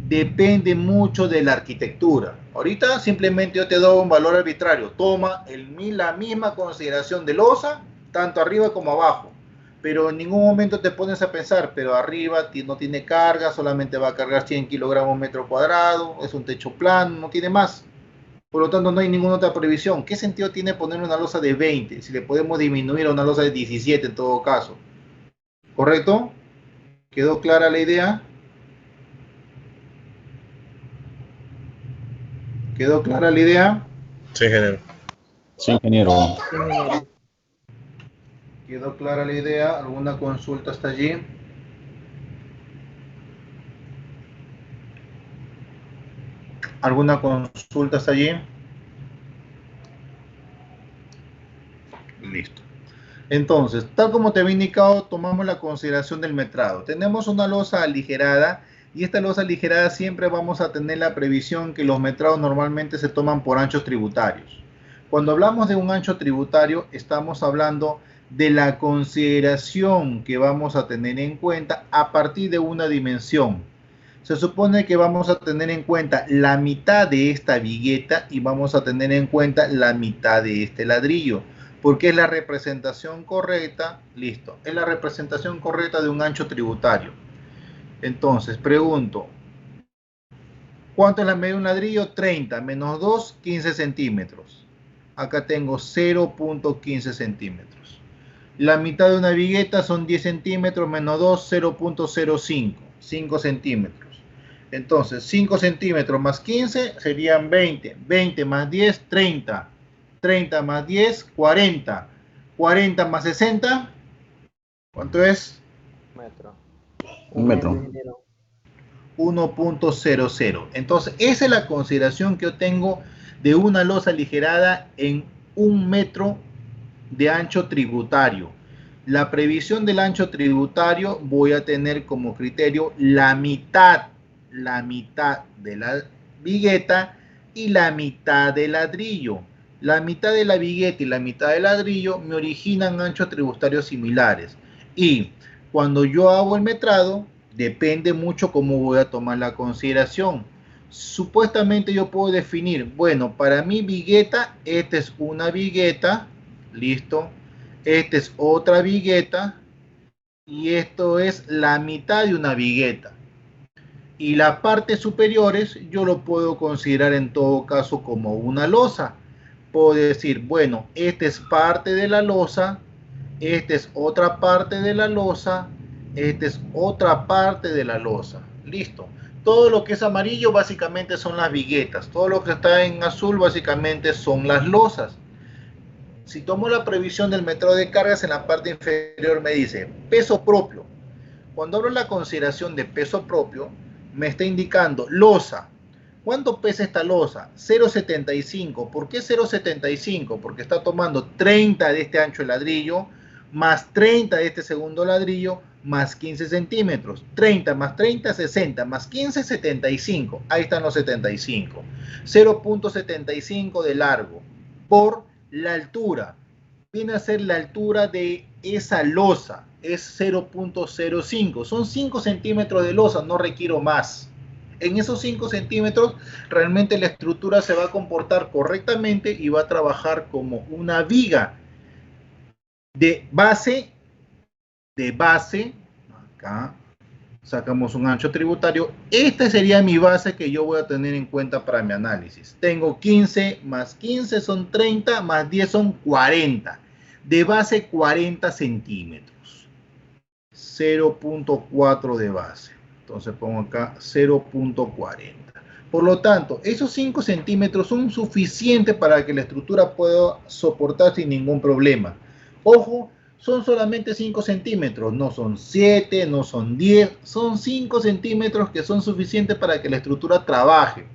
Depende mucho de la arquitectura. Ahorita simplemente yo te doy un valor arbitrario. Toma la misma consideración de losa, tanto arriba como abajo. Pero en ningún momento te pones a pensar, pero arriba no tiene carga, solamente va a cargar 100 kilogramos metro cuadrado, es un techo plano, no tiene más. Por lo tanto, no hay ninguna otra previsión. ¿Qué sentido tiene poner una losa de 20 si le podemos disminuir a una losa de 17 en todo caso? ¿Correcto? ¿Quedó clara la idea? ¿Quedó clara la idea? Sí, ingeniero. Sí, ingeniero. ¿Quedó clara la idea? ¿Alguna consulta hasta allí? ¿Alguna consulta hasta allí? Listo. Entonces, tal como te había indicado, tomamos la consideración del metrado. Tenemos una losa aligerada y esta losa aligerada siempre vamos a tener la previsión que los metrados normalmente se toman por anchos tributarios. Cuando hablamos de un ancho tributario, estamos hablando de la consideración que vamos a tener en cuenta a partir de una dimensión. Se supone que vamos a tener en cuenta la mitad de esta vigueta y vamos a tener en cuenta la mitad de este ladrillo, porque es la representación correcta, listo, es la representación correcta de un ancho tributario. Entonces, pregunto, ¿cuánto es la medida de un ladrillo? 30 menos 2, 15 centímetros. Acá tengo 0.15 centímetros. La mitad de una vigueta son 10 centímetros menos 2, 0.05, 5 centímetros. Entonces, 5 centímetros más 15 serían 20. 20 más 10, 30. 30 más 10, 40. 40 más 60, ¿cuánto es? Metro. Un metro. 1.00. Entonces, esa es la consideración que yo tengo de una losa aligerada en 1 metro de ancho tributario. La previsión del ancho tributario voy a tener como criterio la mitad de la vigueta y la mitad del ladrillo. La mitad de la vigueta y la mitad del ladrillo me originan anchos tributarios similares. Y cuando yo hago el metrado, depende mucho cómo voy a tomar la consideración. Supuestamente yo puedo definir, bueno, para mi vigueta, esta es una vigueta, listo. Esta es otra vigueta y esto es la mitad de una vigueta. Y las partes superiores yo lo puedo considerar en todo caso como una losa. Puedo decir, bueno, esta es parte de la losa, esta es otra parte de la losa, esta es otra parte de la losa. Listo. Todo lo que es amarillo básicamente son las viguetas. Todo lo que está en azul básicamente son las losas. Si tomo la previsión del metrado de cargas, en la parte inferior me dice peso propio. Cuando abro la consideración de peso propio, me está indicando losa. ¿Cuánto pesa esta losa? 0.75. ¿Por qué 0.75? Porque está tomando 30 de este ancho de ladrillo, más 30 de este segundo ladrillo, más 15 centímetros. 30 más 30, 60, más 15, 75. Ahí están los 75. 0.75 de largo por la altura. Viene a ser la altura de esa losa es 0.05, son 5 centímetros de losa, no requiero más. En esos 5 centímetros realmente la estructura se va a comportar correctamente y va a trabajar como una viga de base, acá sacamos un ancho tributario. Esta sería mi base que yo voy a tener en cuenta para mi análisis. Tengo 15 más 15 son 30, más 10 son 40. De base 40 centímetros. 0.4 de base. Entonces pongo acá 0.40. Por lo tanto, esos 5 centímetros son suficientes para que la estructura pueda soportar sin ningún problema. Ojo, son solamente 5 centímetros, no son 7, no son 10, son 5 centímetros que son suficientes para que la estructura trabaje.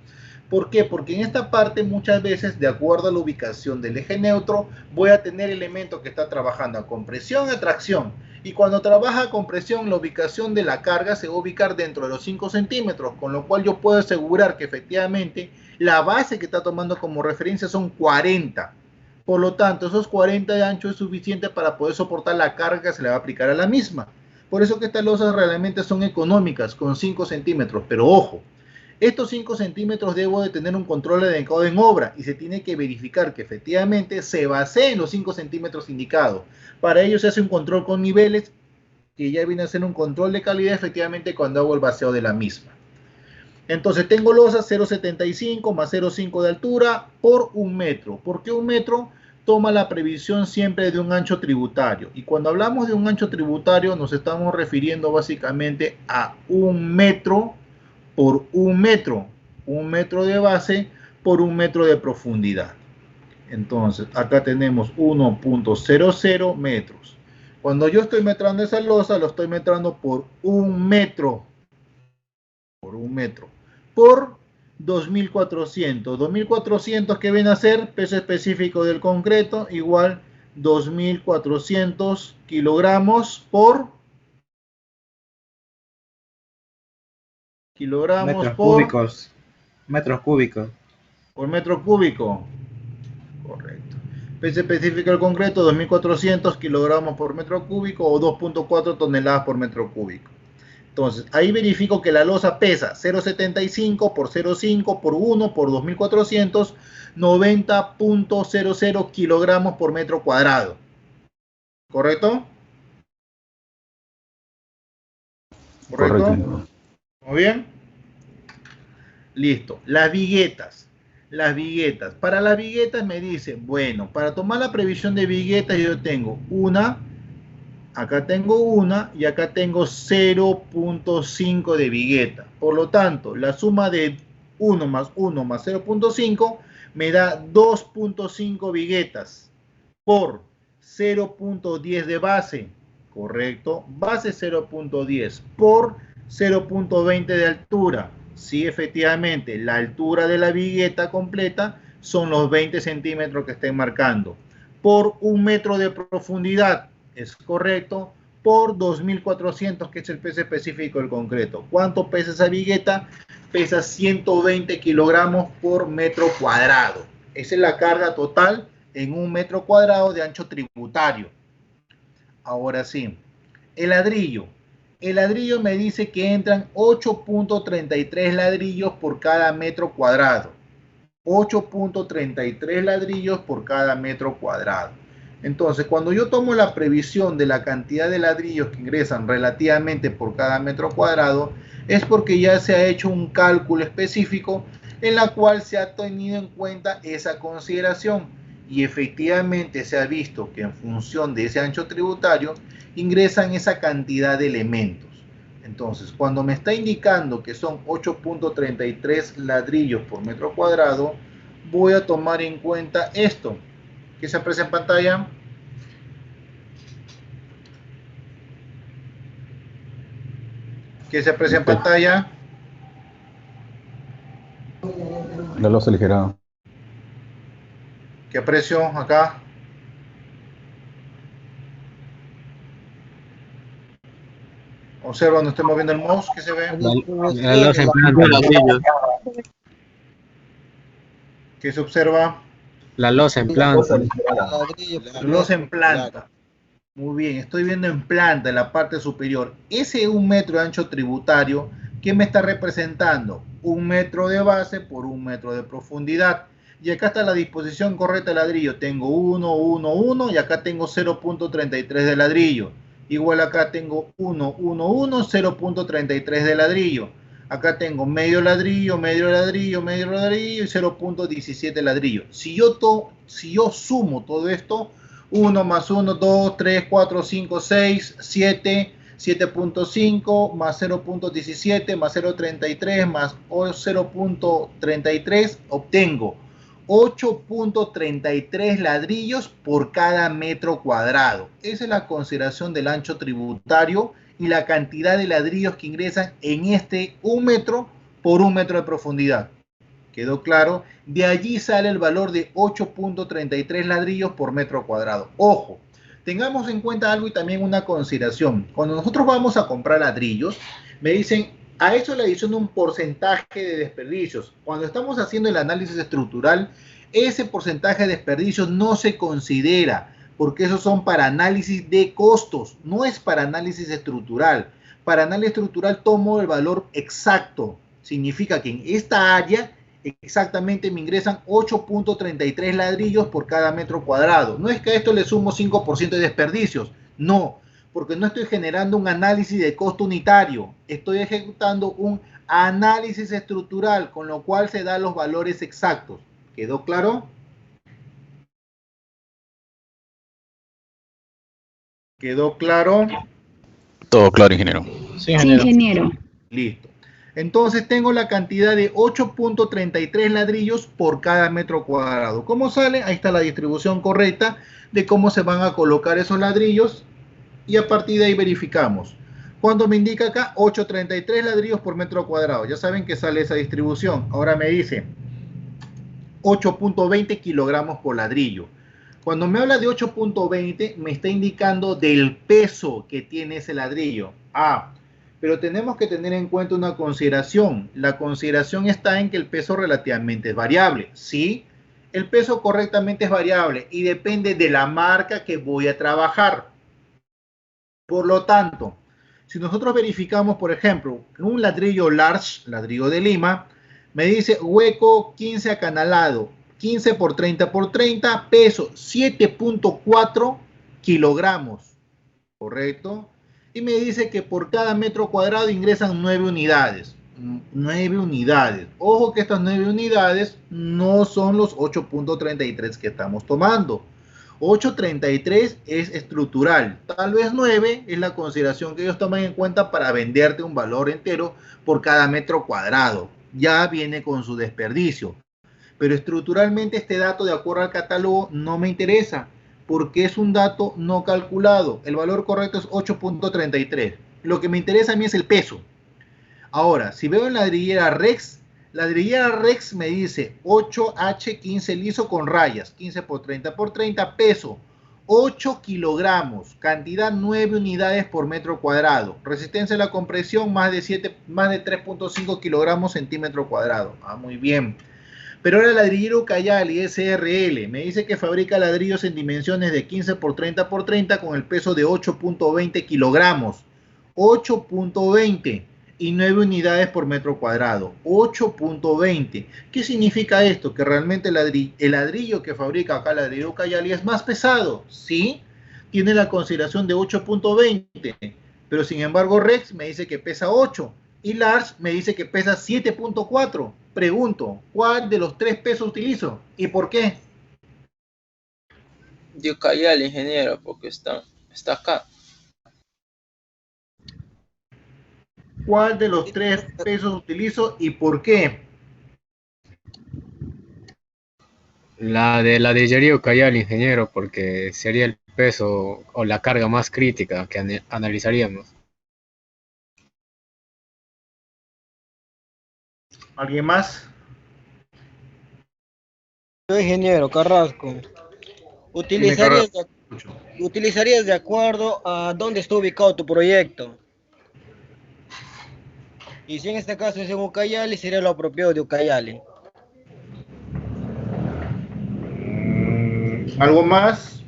¿Por qué? Porque en esta parte muchas veces, de acuerdo a la ubicación del eje neutro, voy a tener elementos que está trabajando a compresión y a tracción. Y cuando trabaja a compresión, la ubicación de la carga se va a ubicar dentro de los 5 centímetros, con lo cual yo puedo asegurar que efectivamente la base que está tomando como referencia son 40. Por lo tanto, esos 40 de ancho es suficiente para poder soportar la carga que se le va a aplicar a la misma. Por eso que estas losas realmente son económicas, con 5 centímetros. Pero ojo, estos 5 centímetros debo de tener un control adecuado en obra y se tiene que verificar que efectivamente se base en los 5 centímetros indicados. Para ello se hace un control con niveles, que ya viene a ser un control de calidad efectivamente cuando hago el baseo de la misma. Entonces tengo losas 0.75 más 0.5 de altura por 1 metro. ¿Por qué 1 metro? Toma la previsión siempre de un ancho tributario. Y cuando hablamos de un ancho tributario nos estamos refiriendo básicamente a 1 metro por 1 metro. 1 metro de base por 1 metro de profundidad. Entonces acá tenemos 1.00 metros. Cuando yo estoy metrando esa losa, lo estoy metrando por 1 metro. Por 1 metro. Por 2.400. 2.400 que viene a ser peso específico del concreto igual 2.400 kilogramos por Metros cúbicos. Metros cúbicos. Por metro cúbico. Correcto. Peso específico del concreto 2.400 kilogramos por metro cúbico o 2.4 toneladas por metro cúbico. Entonces, ahí verifico que la losa pesa 0.75 por 0.5 por 1 por 2.400, 90.00 kilogramos por metro cuadrado. ¿Correcto? ¿Correcto? ¿Muy bien? Listo. Las viguetas. Las viguetas. Para las viguetas me dice, bueno, para tomar la previsión de viguetas yo tengo una... Acá tengo una y acá tengo 0.5 de vigueta. Por lo tanto, la suma de 1 más 0.5 me da 2.5 viguetas por 0.10 de base. Correcto. Base 0.10 por 0.20 de altura. Sí, efectivamente, la altura de la vigueta completa son los 20 centímetros que estén marcando. Por 1 metro de profundidad. Es correcto, por 2.400, que es el peso específico del concreto. ¿Cuánto pesa esa vigueta? Pesa 120 kilogramos por metro cuadrado. Esa es la carga total en 1 metro cuadrado de ancho tributario. Ahora sí, el ladrillo. El ladrillo me dice que entran 8.33 ladrillos por cada metro cuadrado. 8.33 ladrillos por cada metro cuadrado. Entonces, cuando yo tomo la previsión de la cantidad de ladrillos que ingresan relativamente por cada metro cuadrado, es porque ya se ha hecho un cálculo específico en la cual se ha tenido en cuenta esa consideración y efectivamente se ha visto que en función de ese ancho tributario ingresan esa cantidad de elementos. Entonces, cuando me está indicando que son 8.33 ladrillos por metro cuadrado, voy a tomar en cuenta esto. ¿Qué se aprecia en pantalla? ¿Qué se aprecia en pantalla? La losa ligera. ¿Qué aprecio acá? Observa donde estoy moviendo el mouse, ¿qué se ve? La losa en planta. ¿Qué se observa? La losa en planta. La losa en planta. Muy bien, estoy viendo en planta, en la parte superior. Ese 1 metro de ancho tributario, ¿qué me está representando? 1 metro de base por 1 metro de profundidad. Y acá está la disposición correcta de ladrillo. Tengo 1, 1, 1 y acá tengo 0.33 de ladrillo. Igual acá tengo 1, 1, 1, 0.33 de ladrillo. Acá tengo medio ladrillo, medio ladrillo, medio ladrillo y 0.17 ladrillo. Si yo sumo todo esto, 1 más 1, 2, 3, 4, 5, 6, 7, 7.5 más 0.17 más 0.33 más 0.33, obtengo 8.33 ladrillos por cada metro cuadrado. Esa es la consideración del ancho tributario y la cantidad de ladrillos que ingresan en este 1 metro por 1 metro de profundidad. ¿Quedó claro? De allí sale el valor de 8.33 ladrillos por metro cuadrado. Ojo, tengamos en cuenta algo y también una consideración. Cuando nosotros vamos a comprar ladrillos, me dicen, a eso le adiciono un porcentaje de desperdicios. Cuando estamos haciendo el análisis estructural, ese porcentaje de desperdicios no se considera, porque esos son para análisis de costos, no es para análisis estructural. Para análisis estructural tomo el valor exacto. Significa que en esta área exactamente me ingresan 8.33 ladrillos por cada metro cuadrado. No es que a esto le sumo 5% de desperdicios, no, porque no estoy generando un análisis de costo unitario, estoy ejecutando un análisis estructural, con lo cual se dan los valores exactos. ¿Quedó claro? ¿Quedó claro? Todo claro, ingeniero. Sí, ingeniero. Listo. Entonces tengo la cantidad de 8.33 ladrillos por cada metro cuadrado. ¿Cómo sale? Ahí está la distribución correcta de cómo se van a colocar esos ladrillos y a partir de ahí verificamos. Cuando me indica acá 8.33 ladrillos por metro cuadrado, ya saben que sale esa distribución. Ahora me dice 8.20 kilogramos por ladrillo. Cuando me habla de 8.20 me está indicando del peso que tiene ese ladrillo. Pero tenemos que tener en cuenta una consideración. La consideración está en que el peso relativamente es variable. Sí, el peso correctamente es variable y depende de la marca que voy a trabajar. Por lo tanto, si nosotros verificamos, por ejemplo, un ladrillo large, ladrillo de Lima, me dice hueco 15 acanalado, 15 por 30 por 30, peso 7.4 kilogramos. ¿Correcto? Y me dice que por cada metro cuadrado ingresan 9 unidades. 9 unidades. Ojo que estas 9 unidades no son los 8.33 que estamos tomando. 8.33 es estructural. Tal vez 9 es la consideración que ellos toman en cuenta para venderte un valor entero por cada metro cuadrado. Ya viene con su desperdicio. Pero estructuralmente este dato, de acuerdo al catálogo, no me interesa, porque es un dato no calculado. El valor correcto es 8.33. Lo que me interesa a mí es el peso. Ahora, si veo en la ladrillera Rex me dice 8H15 liso con rayas, 15 por 30 por 30, peso 8 kilogramos, cantidad 9 unidades por metro cuadrado, resistencia a la compresión más de 3.5 kilogramos centímetro cuadrado. Muy bien. Pero ahora el ladrillero Ucayali SRL me dice que fabrica ladrillos en dimensiones de 15 por 30 por 30 con el peso de 8.20 kilogramos. 8.20 y 9 unidades por metro cuadrado. 8.20. ¿Qué significa esto? Que realmente el ladrillo que fabrica acá el ladrillero Ucayali es más pesado. Sí, tiene la consideración de 8.20. Pero sin embargo Rex me dice que pesa 8. Y Lars me dice que pesa 7.4. Pregunto, ¿cuál de los 3 pesos utilizo? ¿Y por qué? De Ucayali, ingeniero, porque está acá. ¿Cuál de los 3 pesos utilizo y por qué? La de ladrillería Ucayali, ingeniero, porque sería el peso o la carga más crítica que analizaríamos. ¿Alguien más? Soy ingeniero Carrasco. ¿Utilizarías de acuerdo a dónde está ubicado tu proyecto? Y si en este caso es en Ucayali, sería lo apropiado de Ucayali. ¿Algo más?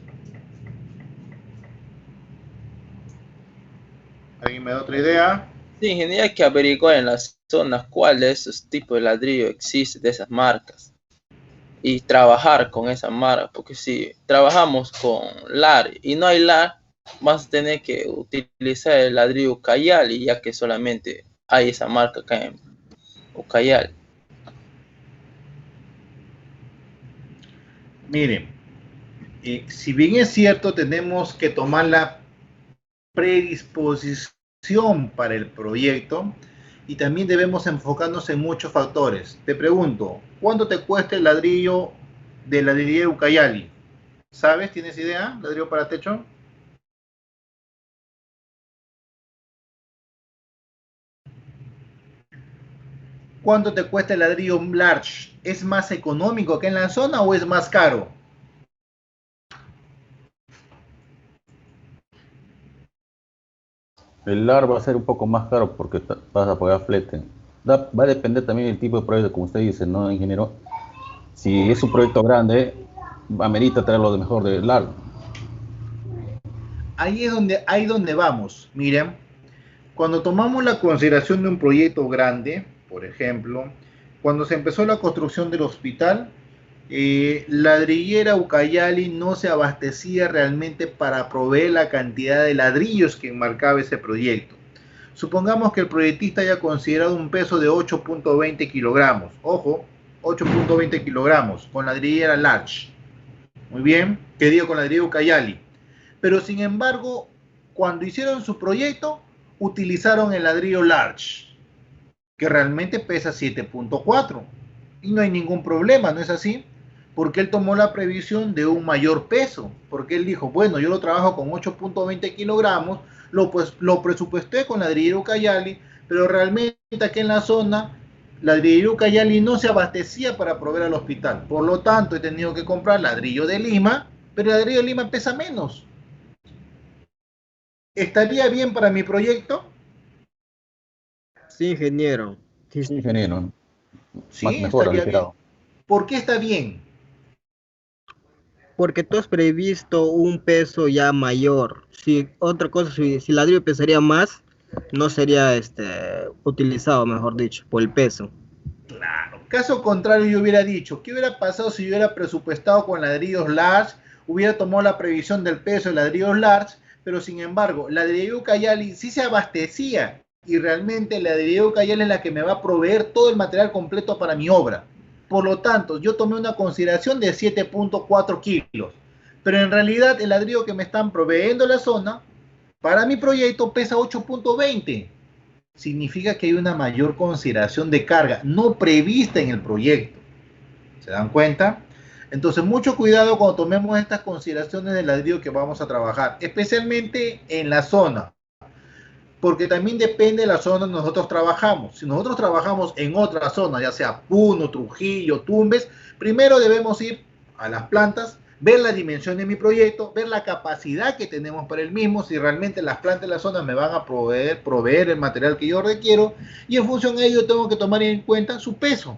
¿me da otra idea? Sí, ingeniero, hay que averiguar en las zonas cuál de esos tipos de ladrillo existe, de esas marcas. Y trabajar con esa marca, porque si trabajamos con LAR y no hay LAR, vas a tener que utilizar el ladrillo Ucayali, ya que solamente hay esa marca acá en Ucayali. Miren, si bien es cierto, tenemos que tomar la predisposición para el proyecto y también debemos enfocarnos en muchos factores. Te pregunto, ¿cuánto te cuesta el ladrillo de la ladrillería Ucayali? ¿Sabes? ¿Tienes idea? ¿Ladrillo para techo? ¿Cuánto te cuesta el ladrillo large? ¿Es más económico que en la zona o es más caro? El LAR va a ser un poco más caro porque vas a pagar flete. Va a depender también del tipo de proyecto, como usted dice, ¿no, ingeniero? Si es un proyecto grande, amerita traer lo de mejor del LAR. Ahí es donde vamos. Miren, cuando tomamos la consideración de un proyecto grande, por ejemplo, cuando se empezó la construcción del hospital, ladrillera Ucayali no se abastecía realmente para proveer la cantidad de ladrillos que enmarcaba ese proyecto. Supongamos que el proyectista haya considerado un peso de 8.20 kilogramos. Ojo, 8.20 kilogramos con ladrillera large. Muy bien, que digo con ladrillera Ucayali. Pero sin embargo, cuando hicieron su proyecto, utilizaron el ladrillo large, que realmente pesa 7.4. Y no hay ningún problema, ¿no es así? Porque él tomó la previsión de un mayor peso. Porque él dijo, bueno, yo lo trabajo con 8.20 kilogramos, lo presupuesté con ladrillero Ucayali, pero realmente aquí en la zona, ladrillero Ucayali no se abastecía para proveer al hospital. Por lo tanto, he tenido que comprar ladrillo de Lima, pero el ladrillo de Lima pesa menos. ¿Estaría bien para mi proyecto? Sí, ingeniero. Sí, ingeniero. Sí, Mejor estaría bien. aligerado. ¿Por qué está bien? Porque tú has previsto un peso ya mayor. Si otra cosa, si el ladrillo pesaría más, no sería utilizado, mejor dicho, por el peso. Claro. Caso contrario, yo hubiera dicho, ¿qué hubiera pasado si yo hubiera presupuestado con ladrillos large? Hubiera tomado la previsión del peso de ladrillos large, pero sin embargo, la ladrillería Ucayali sí se abastecía y realmente la ladrillería Ucayali es la que me va a proveer todo el material completo para mi obra. Por lo tanto, yo tomé una consideración de 7.4 kilos, pero en realidad el ladrillo que me están proveyendo la zona, para mi proyecto pesa 8.20. Significa que hay una mayor consideración de carga no prevista en el proyecto. ¿Se dan cuenta? Entonces, mucho cuidado cuando tomemos estas consideraciones del ladrillo que vamos a trabajar, especialmente en la zona, porque también depende de la zona donde nosotros trabajamos. Si nosotros trabajamos en otra zona, ya sea Puno, Trujillo, Tumbes, primero debemos ir a las plantas, ver la dimensión de mi proyecto, ver la capacidad que tenemos para el mismo, si realmente las plantas de la zona me van a proveer el material que yo requiero, y en función de ello tengo que tomar en cuenta su peso.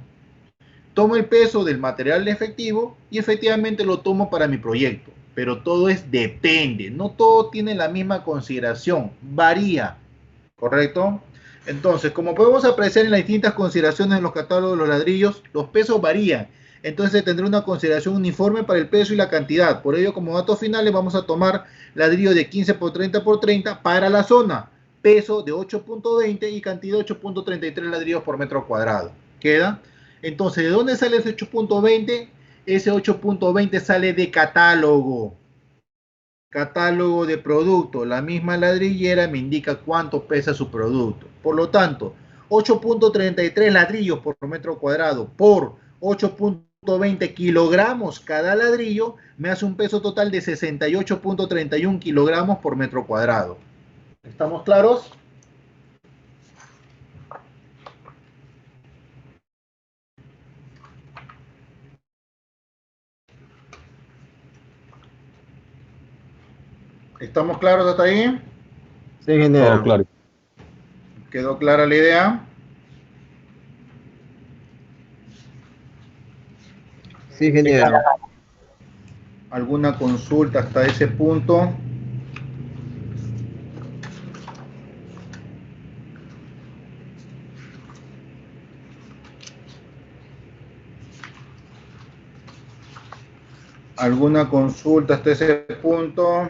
Tomo el peso del material efectivo y efectivamente lo tomo para mi proyecto, pero todo depende, no todo tiene la misma consideración, varía, ¿correcto? Entonces, como podemos apreciar en las distintas consideraciones en los catálogos de los ladrillos, los pesos varían. Entonces tendré una consideración uniforme para el peso y la cantidad. Por ello, como datos finales, vamos a tomar ladrillo de 15 por 30 por 30 para la zona. Peso de 8.20 y cantidad de 8.33 ladrillos por metro cuadrado. ¿Queda? Entonces, ¿de dónde sale ese 8.20? Ese 8.20 sale de catálogo. Catálogo de producto. La misma ladrillera me indica cuánto pesa su producto. Por lo tanto, 8.33 ladrillos por metro cuadrado por 8.20 kilogramos cada ladrillo me hace un peso total de 68.31 kilogramos por metro cuadrado. ¿Estamos claros? ¿Estamos claros hasta ahí? Sí, ingeniero. Todo claro. ¿Quedó clara la idea? Sí, ingeniero. ¿Alguna consulta hasta ese punto? ¿Alguna consulta hasta ese punto?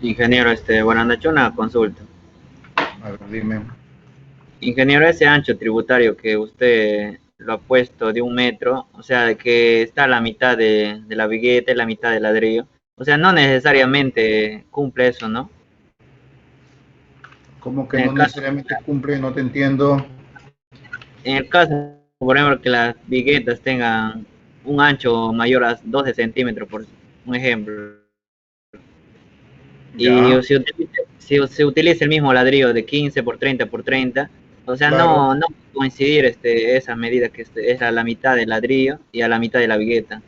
Ingeniero, buenas noches, una consulta. A ver, dime. Ingeniero, ese ancho tributario que usted lo ha puesto de 1 metro, o sea, que está a la mitad de la vigueta y la mitad del ladrillo, o sea, no necesariamente cumple eso, ¿no? ¿Cómo que no necesariamente cumple? No te entiendo. En el caso, por ejemplo, que las viguetas tengan un ancho mayor a 12 centímetros, por un ejemplo, y si se utiliza el mismo ladrillo de 15 por 30 por 30, o sea, Claro. no puede coincidir esa medida que es a la mitad del ladrillo y a la mitad de la vigueta.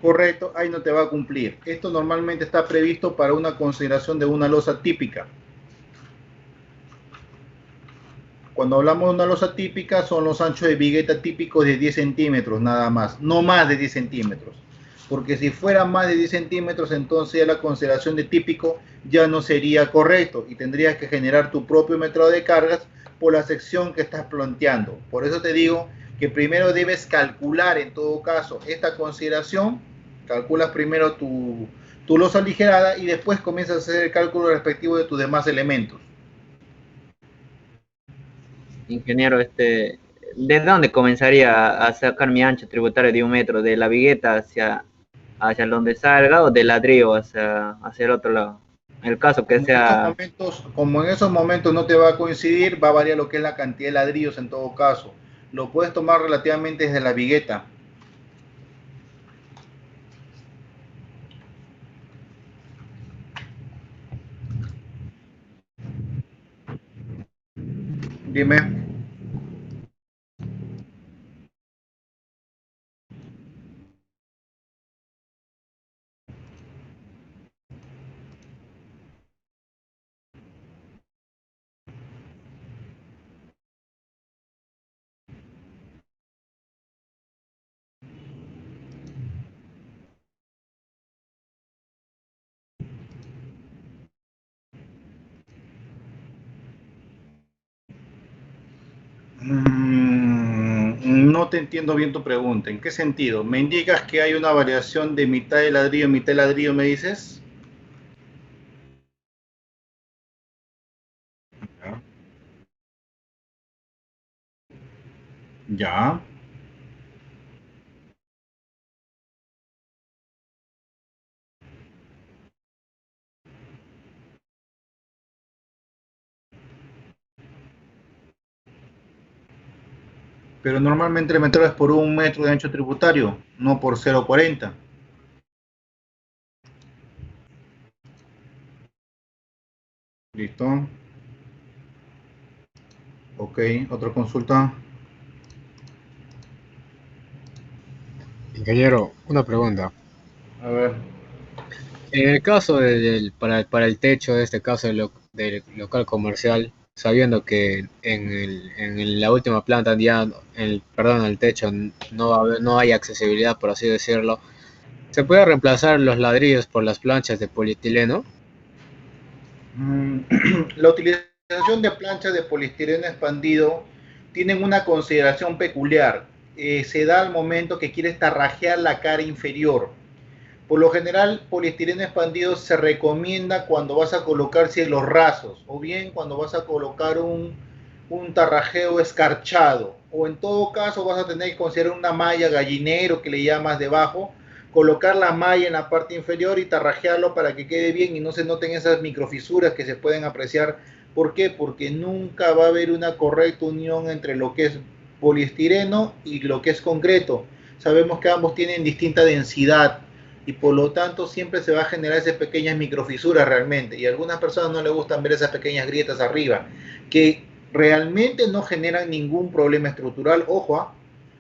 Correcto, ahí no te va a cumplir. Esto normalmente está previsto para una consideración de una losa típica. Cuando hablamos de una losa típica, son los anchos de vigueta típicos de 10 centímetros nada más, no más de 10 centímetros. Porque si fuera más de 10 centímetros, entonces ya la consideración de típico ya no sería correcto y tendrías que generar tu propio metrado de cargas por la sección que estás planteando. Por eso te digo que primero debes calcular en todo caso esta consideración, calculas primero tu losa aligerada y después comienzas a hacer el cálculo respectivo de tus demás elementos. Ingeniero, ¿de dónde comenzaría a sacar mi ancho tributario de 1 metro? ¿De la vigueta hacia donde salga o del ladrillo hacia el otro lado? En el caso que sea... Como en esos momentos no te va a coincidir, va a variar lo que es la cantidad de ladrillos en todo caso. Lo puedes tomar relativamente desde la vigueta. Dime. No te entiendo bien tu pregunta. ¿En qué sentido? ¿Me indicas que hay una variación de mitad de ladrillo, me dices? Ya. Pero normalmente el metrado es por 1 metro de ancho tributario, no por 0,40. Listo. Ok, otra consulta. Ingeniero, una pregunta. A ver. En el caso para el techo, de este caso del local comercial, sabiendo que en la última planta ya, el techo no hay accesibilidad, por así decirlo, ¿se puede reemplazar los ladrillos por las planchas de polietileno? La utilización de planchas de poliestireno expandido tienen una consideración peculiar. Se da al momento que quieres tarrajear la cara inferior. Por lo general, poliestireno expandido se recomienda cuando vas a colocar cielos rasos o bien cuando vas a colocar un tarrajeo escarchado, o en todo caso vas a tener que considerar una malla gallinero que le llamas debajo, colocar la malla en la parte inferior y tarrajearlo para que quede bien y no se noten esas microfisuras que se pueden apreciar. ¿Por qué? Porque nunca va a haber una correcta unión entre lo que es poliestireno y lo que es concreto. Sabemos que ambos tienen distinta densidad y por lo tanto siempre se va a generar esas pequeñas microfisuras realmente, y a algunas personas no les gustan ver esas pequeñas grietas arriba que realmente no generan ningún problema estructural. Ojo,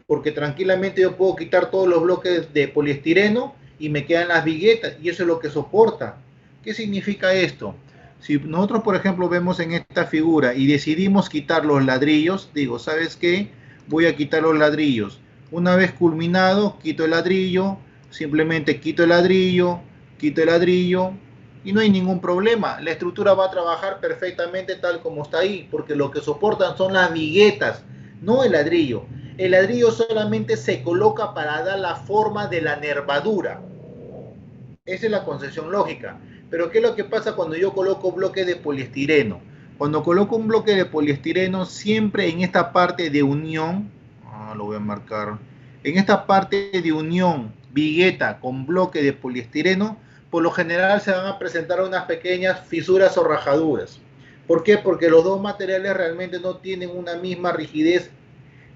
porque tranquilamente yo puedo quitar todos los bloques de poliestireno y me quedan las viguetas y eso es lo que soporta. ¿Qué significa esto? Si nosotros, por ejemplo, vemos en esta figura y decidimos quitar los ladrillos, digo, ¿sabes qué? Voy a quitar los ladrillos. Una vez culminado, quito el ladrillo, simplemente quito el ladrillo y no hay ningún problema. La estructura va a trabajar perfectamente tal como está ahí, porque lo que soportan son las viguetas, no el ladrillo. El ladrillo solamente se coloca para dar la forma de la nervadura. Esa es la concepción lógica. Pero ¿qué es lo que pasa cuando yo coloco bloque de poliestireno? Cuando coloco un bloque de poliestireno, siempre en esta parte de unión, lo voy a marcar, en esta parte de unión, vigueta con bloque de poliestireno, por lo general se van a presentar unas pequeñas fisuras o rajaduras. ¿Por qué? Porque los dos materiales realmente no tienen una misma rigidez,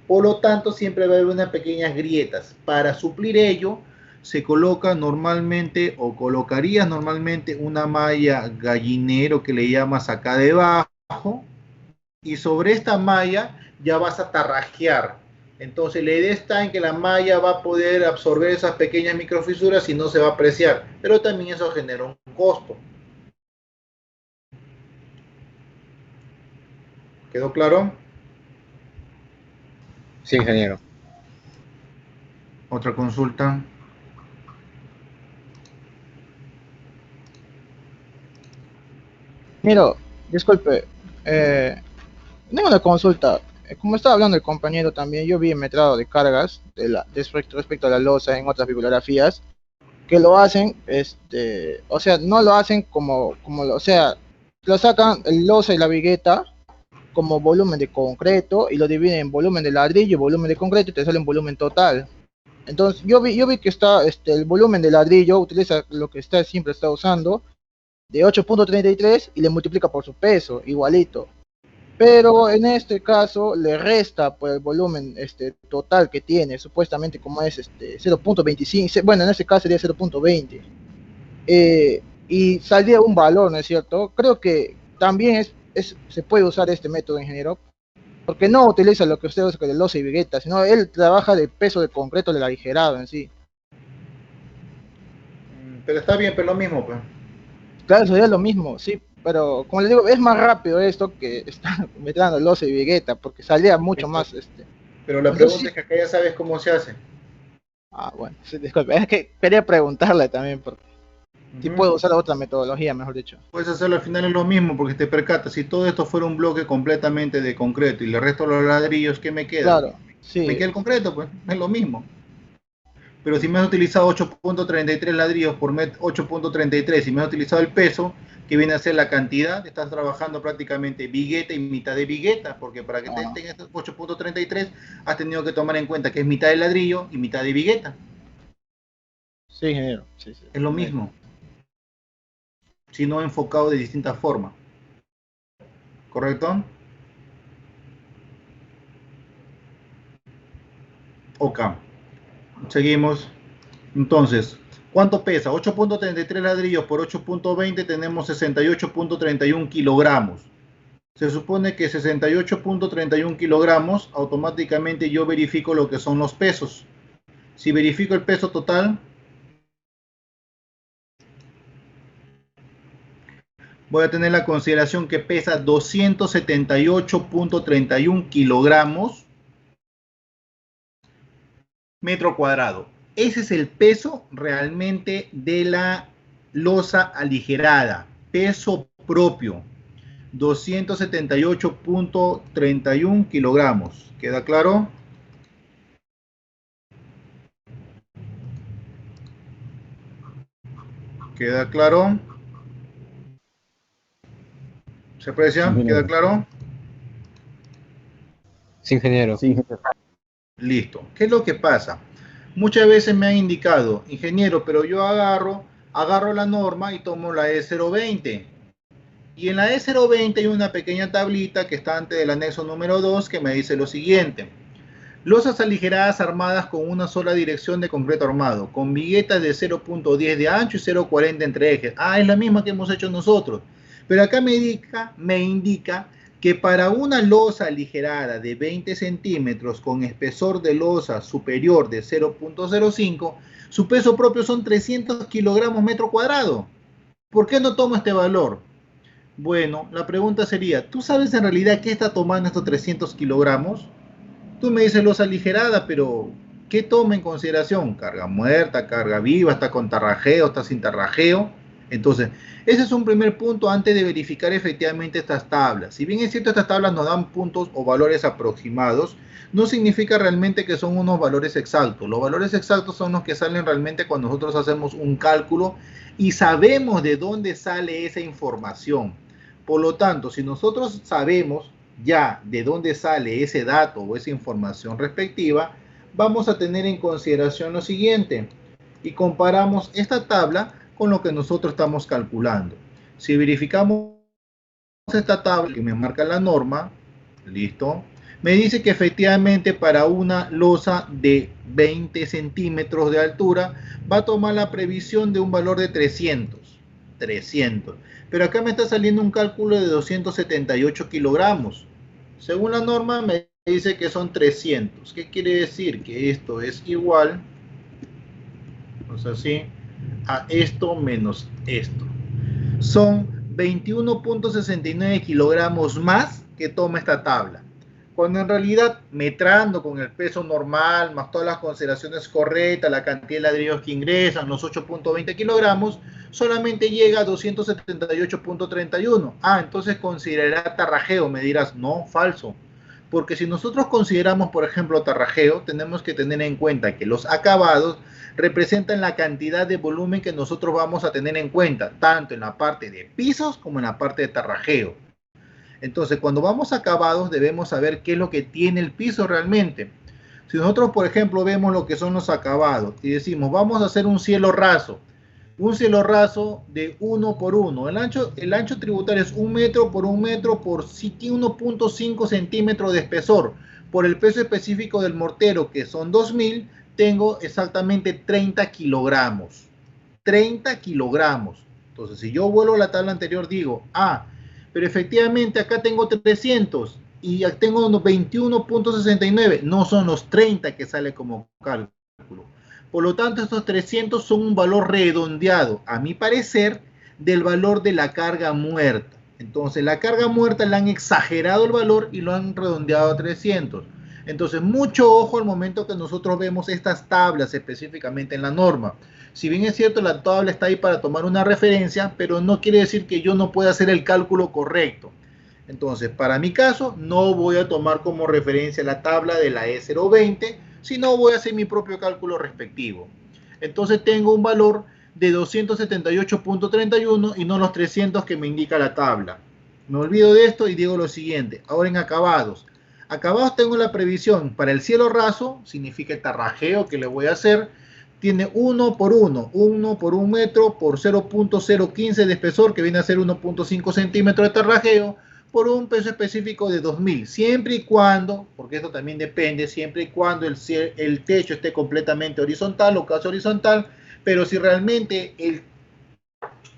por lo tanto siempre va a haber unas pequeñas grietas. Para suplir ello, se coloca normalmente o colocarías normalmente una malla gallinero que le llamas acá debajo, y sobre esta malla ya vas a tarrajear. Entonces la idea está en que la malla va a poder absorber esas pequeñas microfisuras y no se va a apreciar, pero también eso genera un costo. ¿Quedó claro? Sí, ingeniero. ¿Otra consulta? Miro, disculpe, tengo una consulta. Como estaba hablando el compañero también, yo vi el metrado de cargas respecto a la losa en otras bibliografías que lo hacen, o sea, no lo hacen o sea, lo sacan el losa y la vigueta como volumen de concreto y lo dividen en volumen de ladrillo y volumen de concreto y te sale un volumen total. Entonces yo vi que está el volumen de ladrillo utiliza lo que siempre está usando de 8.33 y le multiplica por su peso, igualito. Pero en este caso le resta por el volumen total que tiene, supuestamente como es 0.25, bueno, en este caso sería 0.20. Y saldría un valor, ¿no es cierto? Creo que también se puede usar este método, ingeniero, porque no utiliza lo que usted usa de losa y vigueta, sino él trabaja de peso de concreto del aligerado en sí. Pero está bien, pero lo mismo, pues. Claro, sería lo mismo, sí, pero como les digo, es más rápido esto que estar metiendo losa y vigueta, porque salía mucho más. Pero la pregunta es que acá ya sabes cómo se hace. Ah, bueno, sí, disculpe, es que quería preguntarle también, porque si puedo usar otra metodología, mejor dicho. Puedes hacerlo al final es lo mismo, porque te percatas, si todo esto fuera un bloque completamente de concreto y le resto los ladrillos, ¿qué me queda? Claro, sí. Me queda el concreto, pues, es lo mismo. Pero si me has utilizado 8.33 ladrillos por 8.33 y me has utilizado el peso, que viene a ser la cantidad, estás trabajando prácticamente vigueta y mitad de vigueta, porque para que tengas 8.33 has tenido que tomar en cuenta que es mitad de ladrillo y mitad de vigueta. Sí, ingeniero. Sí. Es lo mismo, sino enfocado de distinta forma. ¿Correcto? Ok. Seguimos. Entonces, ¿cuánto pesa? 8.33 ladrillos por 8.20 tenemos 68.31 kilogramos. Se supone que 68.31 kilogramos, automáticamente yo verifico lo que son los pesos. Si verifico el peso total, voy a tener la consideración que pesa 278.31 kilogramos metro cuadrado. Ese es el peso realmente de la losa aligerada, peso propio, 278.31 kilogramos. ¿Queda claro? ¿Queda claro? ¿Se aprecia? ¿Queda claro? Sí, ingeniero. Sí, ingeniero. Listo. ¿Qué es lo que pasa? Muchas veces me han indicado, ingeniero, pero yo agarro la norma y tomo la E020. Y en la E020 hay una pequeña tablita que está antes del anexo número 2 que me dice lo siguiente. Losas aligeradas armadas con una sola dirección de concreto armado, con viguetas de 0.10 de ancho y 0.40 entre ejes. Ah, es la misma que hemos hecho nosotros. Pero acá me indica que para una losa aligerada de 20 centímetros con espesor de losa superior de 0.05, su peso propio son 300 kilogramos metro cuadrado. ¿Por qué no tomo este valor? Bueno, la pregunta sería, ¿tú sabes en realidad qué está tomando estos 300 kilogramos? Tú me dices losa aligerada, pero ¿qué toma en consideración? ¿Carga muerta, carga viva, está con tarrajeo, está sin tarrajeo? Entonces, ese es un primer punto antes de verificar efectivamente estas tablas. Si bien es cierto, estas tablas nos dan puntos o valores aproximados, no significa realmente que son unos valores exactos. Los valores exactos son los que salen realmente cuando nosotros hacemos un cálculo y sabemos de dónde sale esa información. Por lo tanto, si nosotros sabemos ya de dónde sale ese dato o esa información respectiva, vamos a tener en consideración lo siguiente y comparamos esta tabla con lo que nosotros estamos calculando. Si verificamos esta tabla que me marca la norma, listo, me dice que efectivamente para una losa de 20 centímetros de altura va a tomar la previsión de un valor de 300. Pero acá me está saliendo un cálculo de 278 kilogramos. Según la norma me dice que son 300. ¿Qué quiere decir? Que esto es igual, o sea, así, a esto menos esto. Son 21.69 kilogramos más que toma esta tabla. Cuando en realidad, metrando con el peso normal, más todas las consideraciones correctas, la cantidad de ladrillos que ingresan, los 8.20 kilogramos, solamente llega a 278.31. Ah, entonces considerará tarrajeo. Me dirás, no, falso. Porque si nosotros consideramos, por ejemplo, tarrajeo, tenemos que tener en cuenta que los acabados representan la cantidad de volumen que nosotros vamos a tener en cuenta, tanto en la parte de pisos como en la parte de tarrajeo. Entonces, cuando vamos a acabados, debemos saber qué es lo que tiene el piso realmente. Si nosotros, por ejemplo, vemos lo que son los acabados y decimos, vamos a hacer un cielo raso de 1 por 1. El ancho tributario es 1 metro por 1 metro por 1.5 centímetros de espesor. Por el peso específico del mortero, que son 2000, tengo exactamente 30 kilogramos. 30 kilogramos. Entonces, si yo vuelvo a la tabla anterior, digo, pero efectivamente acá tengo 300 y ya tengo 21.69. No son los 30 que sale como cálculo. Por lo tanto, estos 300 son un valor redondeado, a mi parecer, del valor de la carga muerta. Entonces, la carga muerta le han exagerado el valor y lo han redondeado a 300. Entonces, mucho ojo al momento que nosotros vemos estas tablas específicamente en la norma. Si bien es cierto, la tabla está ahí para tomar una referencia, pero no quiere decir que yo no pueda hacer el cálculo correcto. Entonces, para mi caso, no voy a tomar como referencia la tabla de la E020, sino voy a hacer mi propio cálculo respectivo. Entonces, tengo un valor de 278.31 y no los 300 que me indica la tabla. Me olvido de esto y digo lo siguiente. Ahora en acabados. Acabados tengo la previsión para el cielo raso, significa el tarrajeo que le voy a hacer. Tiene 1 por 1 metro por 0.015 de espesor, que viene a ser 1.5 centímetros de tarrajeo, por un peso específico de 2000, siempre y cuando, porque esto también depende, siempre y cuando el techo esté completamente horizontal o casi horizontal, pero si realmente el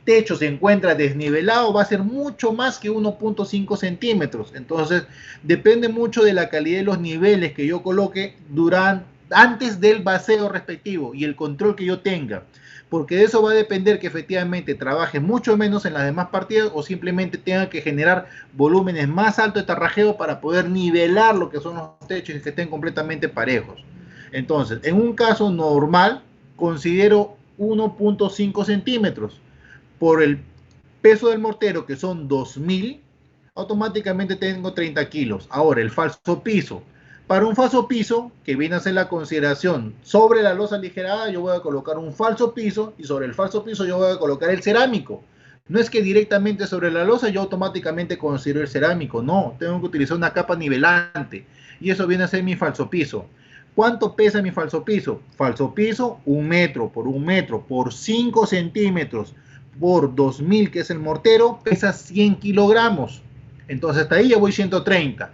techo se encuentra desnivelado, va a ser mucho más que 1.5 centímetros. Entonces, depende mucho de la calidad de los niveles que yo coloque antes del baseo respectivo y el control que yo tenga, porque de eso va a depender que efectivamente trabaje mucho menos en las demás partidas o simplemente tenga que generar volúmenes más altos de tarrajeo para poder nivelar lo que son los techos y que estén completamente parejos. Entonces, en un caso normal, considero 1.5 centímetros por el peso del mortero, que son 2000, automáticamente tengo 30 kilos. Ahora, el falso piso. Para un falso piso, que viene a ser la consideración sobre la losa aligerada, yo voy a colocar un falso piso y sobre el falso piso yo voy a colocar el cerámico. No es que directamente sobre la losa yo automáticamente considero el cerámico, no, tengo que utilizar una capa nivelante y eso viene a ser mi falso piso. ¿Cuánto pesa mi falso piso? Falso piso, 1 metro por 5 centímetros por 2000, que es el mortero, pesa 100 kilogramos. Entonces hasta ahí ya voy 130.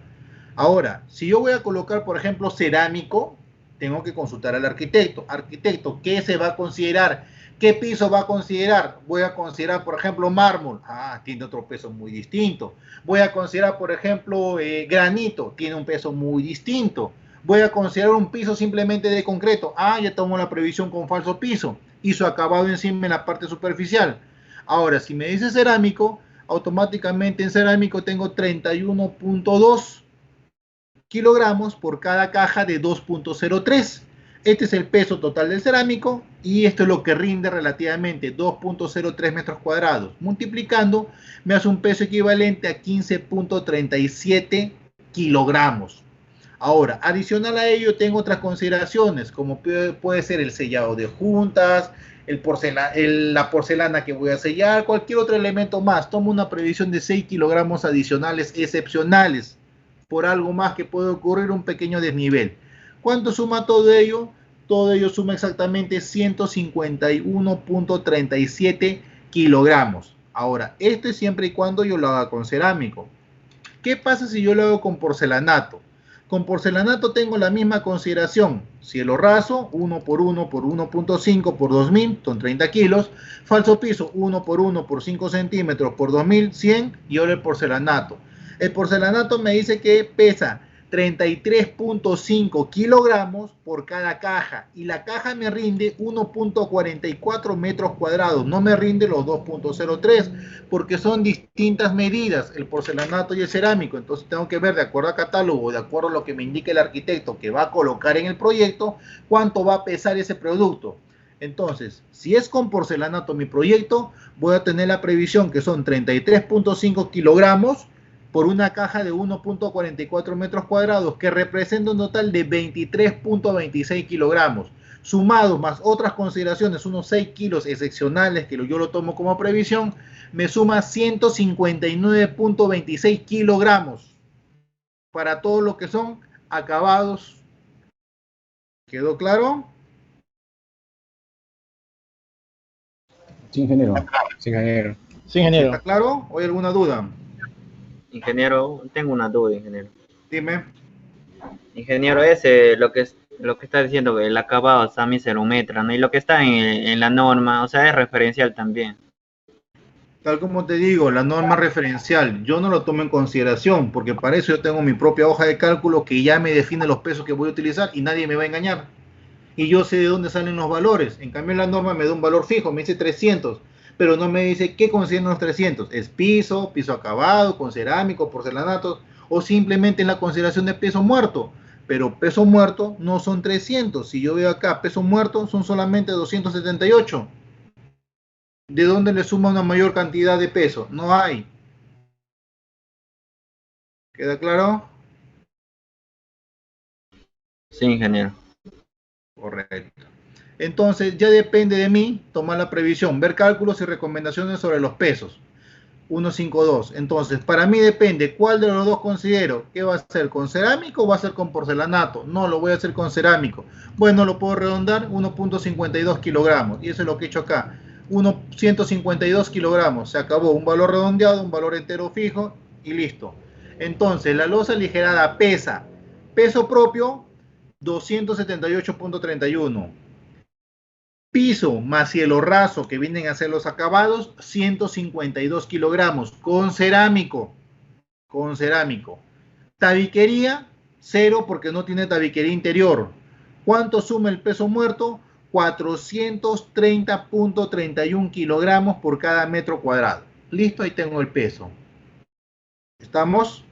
Ahora, si yo voy a colocar, por ejemplo, cerámico, tengo que consultar al arquitecto. Arquitecto, ¿qué se va a considerar? ¿Qué piso va a considerar? Voy a considerar, por ejemplo, mármol. Tiene otro peso muy distinto. Voy a considerar, por ejemplo, granito. Tiene un peso muy distinto. Voy a considerar un piso simplemente de concreto. Ya tomo la previsión con falso piso. Hizo acabado encima en la parte superficial. Ahora, si me dice cerámico, automáticamente en cerámico tengo 31.2 kilogramos por cada caja de 2.03. Este es el peso total del cerámico y esto es lo que rinde relativamente 2.03 metros cuadrados. Multiplicando me hace un peso equivalente a 15.37 kilogramos. Ahora, adicional a ello tengo otras consideraciones como puede ser el sellado de juntas, la porcelana que voy a sellar, cualquier otro elemento más. Tomo una previsión de 6 kilogramos adicionales excepcionales por algo más que puede ocurrir un pequeño desnivel. ¿Cuánto suma todo ello? Todo ello suma exactamente 151.37 kilogramos. Ahora, esto es siempre y cuando yo lo haga con cerámico. ¿Qué pasa si yo lo hago con porcelanato? Con porcelanato tengo la misma consideración. Cielo raso, 1 por 1 por 1.5 por 2000, son 30 kilos. Falso piso, 1 por 1 por 5 centímetros por 2000, 100. Y ahora el porcelanato. El porcelanato me dice que pesa 33.5 kilogramos por cada caja y la caja me rinde 1.44 metros cuadrados, no me rinde los 2.03 porque son distintas medidas el porcelanato y el cerámico. Entonces tengo que ver de acuerdo a catálogo, de acuerdo a lo que me indique el arquitecto que va a colocar en el proyecto, cuánto va a pesar ese producto. Entonces, si es con porcelanato mi proyecto, voy a tener la previsión que son 33.5 kilogramos por una caja de 1.44 metros cuadrados, que representa un total de 23.26 kilogramos. Sumados más otras consideraciones, unos 6 kilos excepcionales, que yo lo tomo como previsión, me suma 159.26 kilogramos para todo lo que son acabados. ¿Quedó claro? Sí, ingeniero. Sí, ingeniero. Sí, ingeniero. ¿Está claro? ¿O hay alguna duda? Ingeniero, tengo una duda, ingeniero. Dime. Ingeniero, lo que está diciendo, el acabado también se lo metra, ¿no? Y lo que está en la norma, o sea, es referencial también. Tal como te digo, la norma referencial, yo no lo tomo en consideración, porque para eso yo tengo mi propia hoja de cálculo que ya me define los pesos que voy a utilizar y nadie me va a engañar. Y yo sé de dónde salen los valores. En cambio, la norma me da un valor fijo, me dice 300. Pero no me dice qué consideran los 300. ¿Es piso, piso acabado, con cerámico, porcelanato? O simplemente en la consideración de peso muerto. Pero peso muerto no son 300. Si yo veo acá peso muerto son solamente 278. ¿De dónde le suma una mayor cantidad de peso? No hay. ¿Queda claro? Sí, ingeniero. Correcto. Entonces ya depende de mí tomar la previsión, ver cálculos y recomendaciones sobre los pesos. 152. Entonces, para mí depende cuál de los dos considero. ¿Qué va a ser? ¿Con cerámico o va a ser con porcelanato? No, lo voy a hacer con cerámico. Bueno, lo puedo redondar 1.52 kilogramos. Y eso es lo que he hecho acá. 152 kilogramos. Se acabó. Un valor redondeado, un valor entero fijo y listo. Entonces, la losa aligerada pesa. Peso propio, 278.31. Piso más cielo raso, que vienen a ser los acabados, 152 kilogramos, con cerámico. Con cerámico. Tabiquería, 0 porque no tiene tabiquería interior. ¿Cuánto suma el peso muerto? 430.31 kilogramos por cada metro cuadrado. Listo, ahí tengo el peso. ¿Estamos?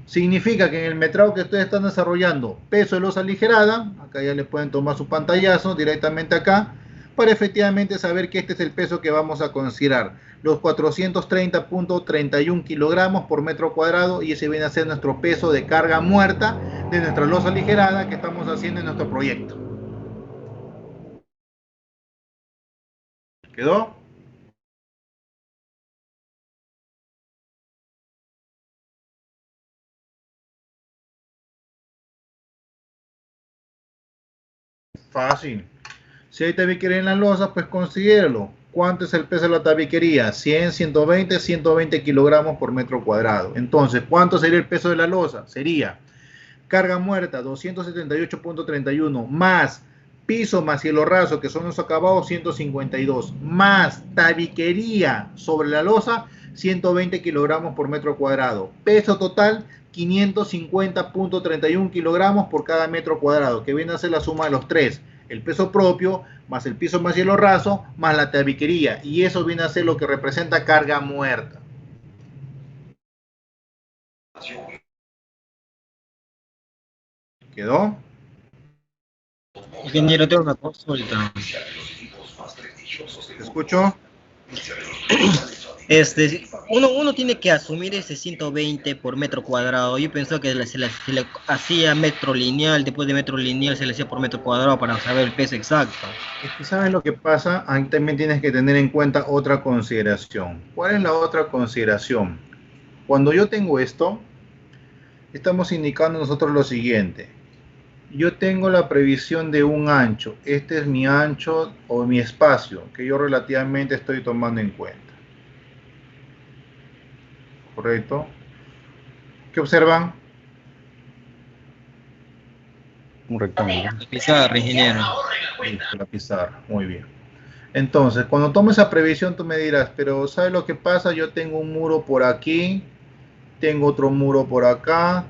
Significa que en el metrado que ustedes están desarrollando, peso de losa aligerada, acá ya les pueden tomar su pantallazo directamente acá, para efectivamente saber que este es el peso que vamos a considerar, los 430.31 kilogramos por metro cuadrado, y ese viene a ser nuestro peso de carga muerta de nuestra losa aligerada que estamos haciendo en nuestro proyecto. ¿Quedó? Fácil. Si hay tabiquería en la losa, pues considéralo. ¿Cuánto es el peso de la tabiquería? 100, 120, 120 kilogramos por metro cuadrado. Entonces, ¿cuánto sería el peso de la losa? Sería carga muerta, 278.31, más piso más cielo raso, que son los acabados, 152, más tabiquería sobre la losa, 120 kilogramos por metro cuadrado. Peso total, 550.31 kilogramos por cada metro cuadrado, que viene a ser la suma de los tres. El peso propio, más el piso más cielo raso, más la tabiquería. Y eso viene a ser lo que representa carga muerta. ¿Quedó? Ingeniero, tengo una consulta. ¿Te escucho? Uno tiene que asumir ese 120 por metro cuadrado. Yo pensé que se le hacía metro lineal, después de metro lineal se le hacía por metro cuadrado para saber el peso exacto. Es que ¿sabes lo que pasa? Ahí también tienes que tener en cuenta otra consideración. ¿Cuál es la otra consideración? Cuando yo tengo esto, estamos indicando nosotros lo siguiente. Yo tengo la previsión de un ancho. Este es mi ancho o mi espacio que yo relativamente estoy tomando en cuenta. ¿Correcto? ¿Qué observan? Un rectángulo. La pizarra, ingeniero. Listo, la pizarra, muy bien. Entonces, cuando tomo esa previsión, tú me dirás, pero ¿sabes lo que pasa? Yo tengo un muro por aquí, tengo otro muro por acá,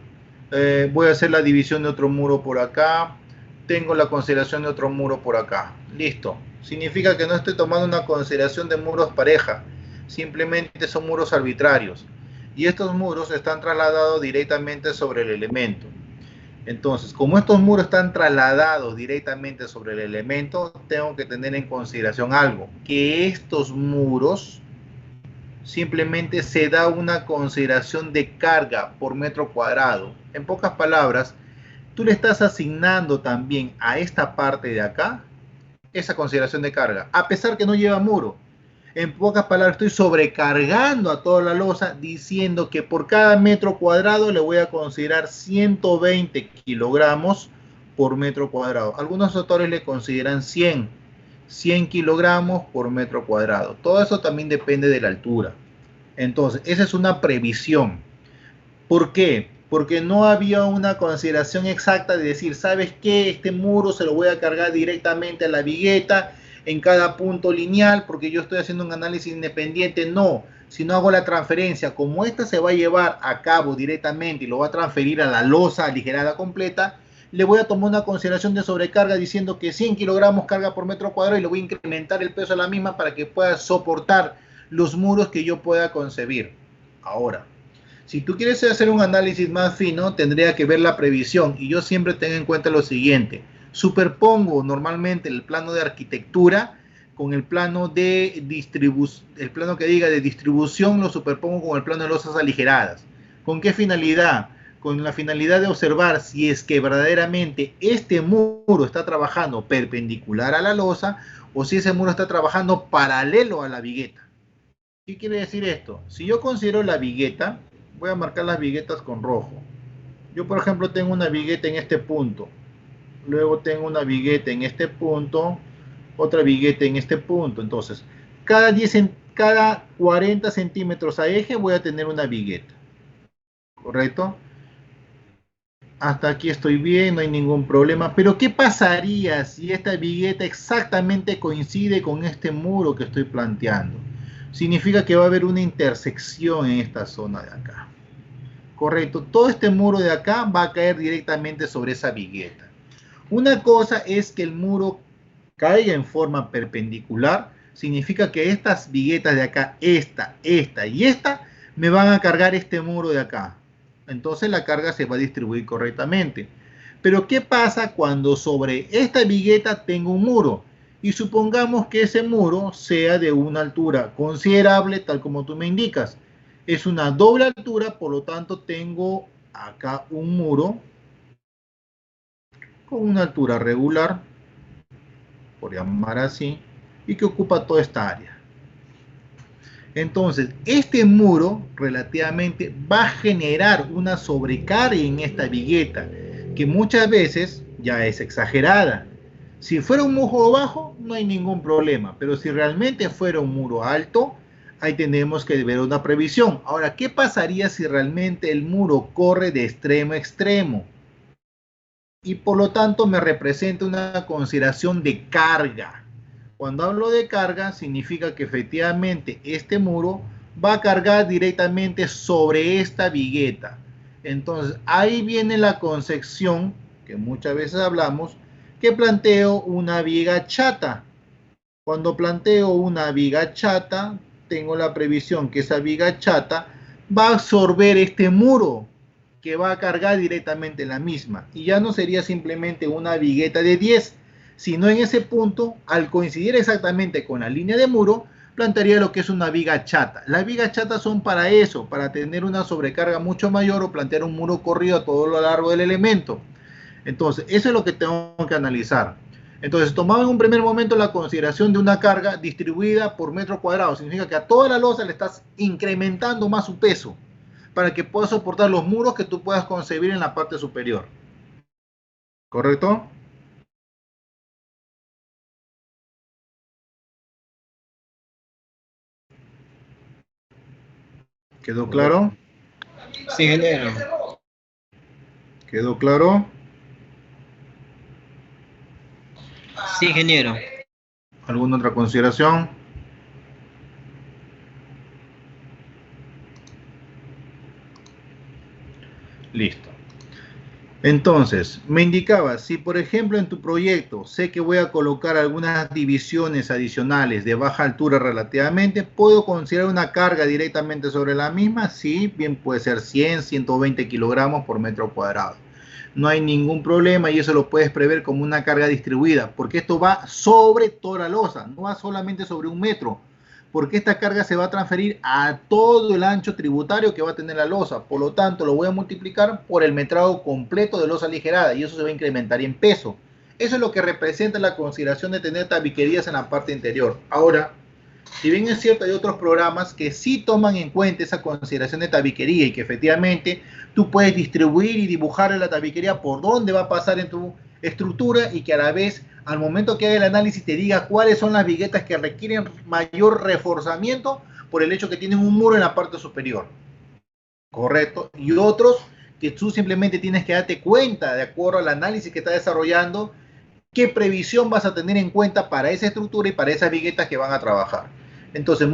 voy a hacer la división de otro muro por acá, tengo la consideración de otro muro por acá. Listo. Significa que no estoy tomando una consideración de muros pareja, simplemente son muros arbitrarios. Y estos muros están trasladados directamente sobre el elemento. Entonces, como estos muros están trasladados directamente sobre el elemento, tengo que tener en consideración algo, que estos muros simplemente se da una consideración de carga por metro cuadrado. En pocas palabras, tú le estás asignando también a esta parte de acá esa consideración de carga, a pesar que no lleva muro. En pocas palabras, estoy sobrecargando a toda la losa diciendo que por cada metro cuadrado le voy a considerar 120 kilogramos por metro cuadrado. Algunos autores le consideran 100 kilogramos por metro cuadrado. Todo eso también depende de la altura. Entonces, esa es una previsión. ¿Por qué? Porque no había una consideración exacta de decir, ¿sabes qué? Este muro se lo voy a cargar directamente a la vigueta en cada punto lineal, porque yo estoy haciendo un análisis independiente. No, si no hago la transferencia, como esta se va a llevar a cabo directamente y lo va a transferir a la losa aligerada completa, le voy a tomar una consideración de sobrecarga diciendo que 100 kilogramos carga por metro cuadrado y le voy a incrementar el peso de la misma para que pueda soportar los muros que yo pueda concebir. Ahora, si tú quieres hacer un análisis más fino, tendría que ver la previsión, y yo siempre tengo en cuenta lo siguiente. Superpongo normalmente el plano de arquitectura con el plano de distribución, el plano que diga de distribución lo superpongo con el plano de losas aligeradas. ¿Con qué finalidad? Con la finalidad de observar si es que verdaderamente este muro está trabajando perpendicular a la losa o si ese muro está trabajando paralelo a la vigueta. ¿Qué quiere decir esto? Si yo considero la vigueta, voy a marcar las viguetas con rojo. Yo, por ejemplo, tengo una vigueta en este punto. Luego tengo una vigueta en este punto, otra vigueta en este punto. Entonces, cada 40 centímetros a eje voy a tener una vigueta. ¿Correcto? Hasta aquí estoy bien, no hay ningún problema. Pero ¿qué pasaría si esta vigueta exactamente coincide con este muro que estoy planteando? Significa que va a haber una intersección en esta zona de acá. Correcto, todo este muro de acá va a caer directamente sobre esa vigueta. Una cosa es que el muro caiga en forma perpendicular, significa que estas viguetas de acá, esta y esta, me van a cargar este muro de acá. Entonces la carga se va a distribuir correctamente. Pero ¿qué pasa cuando sobre esta vigueta tengo un muro? Y supongamos que ese muro sea de una altura considerable, tal como tú me indicas. Es una doble altura, por lo tanto tengo acá un muro con una altura regular, por llamar así, y que ocupa toda esta área. Entonces, este muro relativamente va a generar una sobrecarga en esta vigueta, que muchas veces ya es exagerada. Si fuera un muro bajo, no hay ningún problema, pero si realmente fuera un muro alto, ahí tenemos que ver una previsión. Ahora, ¿qué pasaría si realmente el muro corre de extremo a extremo? Y por lo tanto me representa una consideración de carga. Cuando hablo de carga, significa que efectivamente este muro va a cargar directamente sobre esta vigueta. Entonces, ahí viene la concepción, que muchas veces hablamos, que planteo una viga chata. Cuando planteo una viga chata, tengo la previsión que esa viga chata va a absorber este muro. que va a cargar directamente la misma. Y ya no sería simplemente una vigueta de 10, sino en ese punto, al coincidir exactamente con la línea de muro, plantearía lo que es una viga chata. Las vigas chatas son para eso, para tener una sobrecarga mucho mayor o plantear un muro corrido a todo lo largo del elemento. Entonces, eso es lo que tengo que analizar. Entonces, tomado en un primer momento la consideración de una carga distribuida por metro cuadrado, significa que a toda la losa le estás incrementando más su peso para que pueda soportar los muros que tú puedas concebir en la parte superior. ¿Correcto? ¿Quedó claro? Sí, ingeniero. ¿Quedó claro? Sí, ingeniero. ¿Alguna otra consideración? Listo. Entonces, me indicaba, si por ejemplo en tu proyecto sé que voy a colocar algunas divisiones adicionales de baja altura relativamente, ¿puedo considerar una carga directamente sobre la misma? Sí, bien puede ser 100, 120 kilogramos por metro cuadrado. No hay ningún problema y eso lo puedes prever como una carga distribuida, porque esto va sobre toda la losa, no va solamente sobre un metro, porque esta carga se va a transferir a todo el ancho tributario que va a tener la losa. Por lo tanto, lo voy a multiplicar por el metrado completo de losa aligerada y eso se va a incrementar en peso. Eso es lo que representa la consideración de tener tabiquerías en la parte interior. Ahora, si bien es cierto, hay otros programas que sí toman en cuenta esa consideración de tabiquería y que efectivamente tú puedes distribuir y dibujar la tabiquería por dónde va a pasar en tu estructura y que a la vez, al momento que haga el análisis, te diga cuáles son las viguetas que requieren mayor reforzamiento por el hecho que tienen un muro en la parte superior. Correcto. Y otros que tú simplemente tienes que darte cuenta, de acuerdo al análisis que está desarrollando, qué previsión vas a tener en cuenta para esa estructura y para esas viguetas que van a trabajar. Entonces,